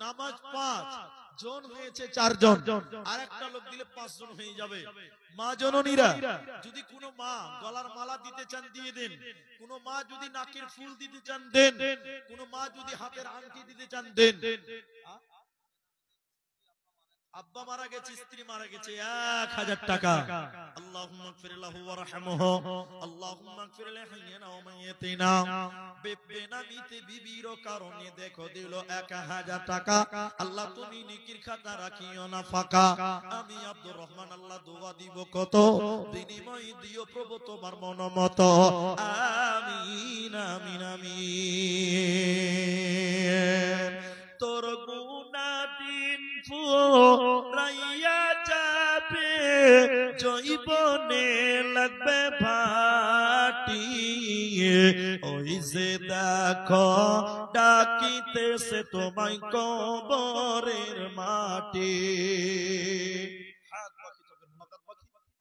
নামাজ 5, জন হয়েছে 4 জন, আরেকটা লোক দিলে 5 জন হয়ে যাবে। মা জননীরা, যদি কোনো মা গলার মালা দিতে চান দিয়ে দেন, কোনো মা যদি নাকের ফুল দিতে চান দেন, কোনো মা যদি হাতের আংটি দিতে চান দেন। আব্বা মারা গেছে, স্ত্রী মারা গেছে, 1000 টাকা। আল্লাহুম্মা গফির লাহু ওয়ারহামহু, আল্লাহুম্মা গফির লিহাইয়িনা ওয়া মাইয়িতিনা। বেনামিতে বিবির কারণে দেখো দিল 1000 টাকা। আল্লাহ তুমি নেকির খাতা রাখিও না ফাঁকা। আমি আব্দুর রহমান আল্লাহ দোয়া দিব কত, বিনিময় দিও প্রভু তোমার মন মতো। আমিন আমিন আমিন। তোর গুনাহ দিন ফুরাইয়া যাবে, জৈবনে লাগবে ভাটি। ওই যে দেখো ডাকিতেছে তোমায় কবরের মাটি।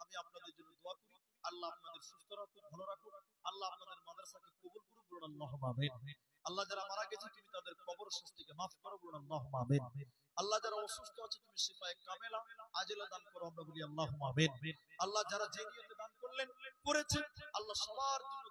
আমি আপনাদের জন্য দোয়া করি, আল্লাহ আপনাদের সুস্থ রাখুন, ভালো রাখুন। আল্লাহ আপনাদের মাদ্রাসাকে কবুল করুন, বলুন আল্লাহুম্মা আমিন। আল্লাহ যারা মারা গেছে তুমি তাদের কবর শাস্তিকে মাফ করো, বলুন আল্লাহুম্মা আমিন। আল্লাহ যারা অসুস্থ আছে তুমি শিফায়ে কামেলা আজেলা দান করো, আমরা বলি আল্লাহুম্মা আমিন। আল্লাহ যারা যে নিয়তে দান করলেন করেছেন, আল্লাহ সবার জন্য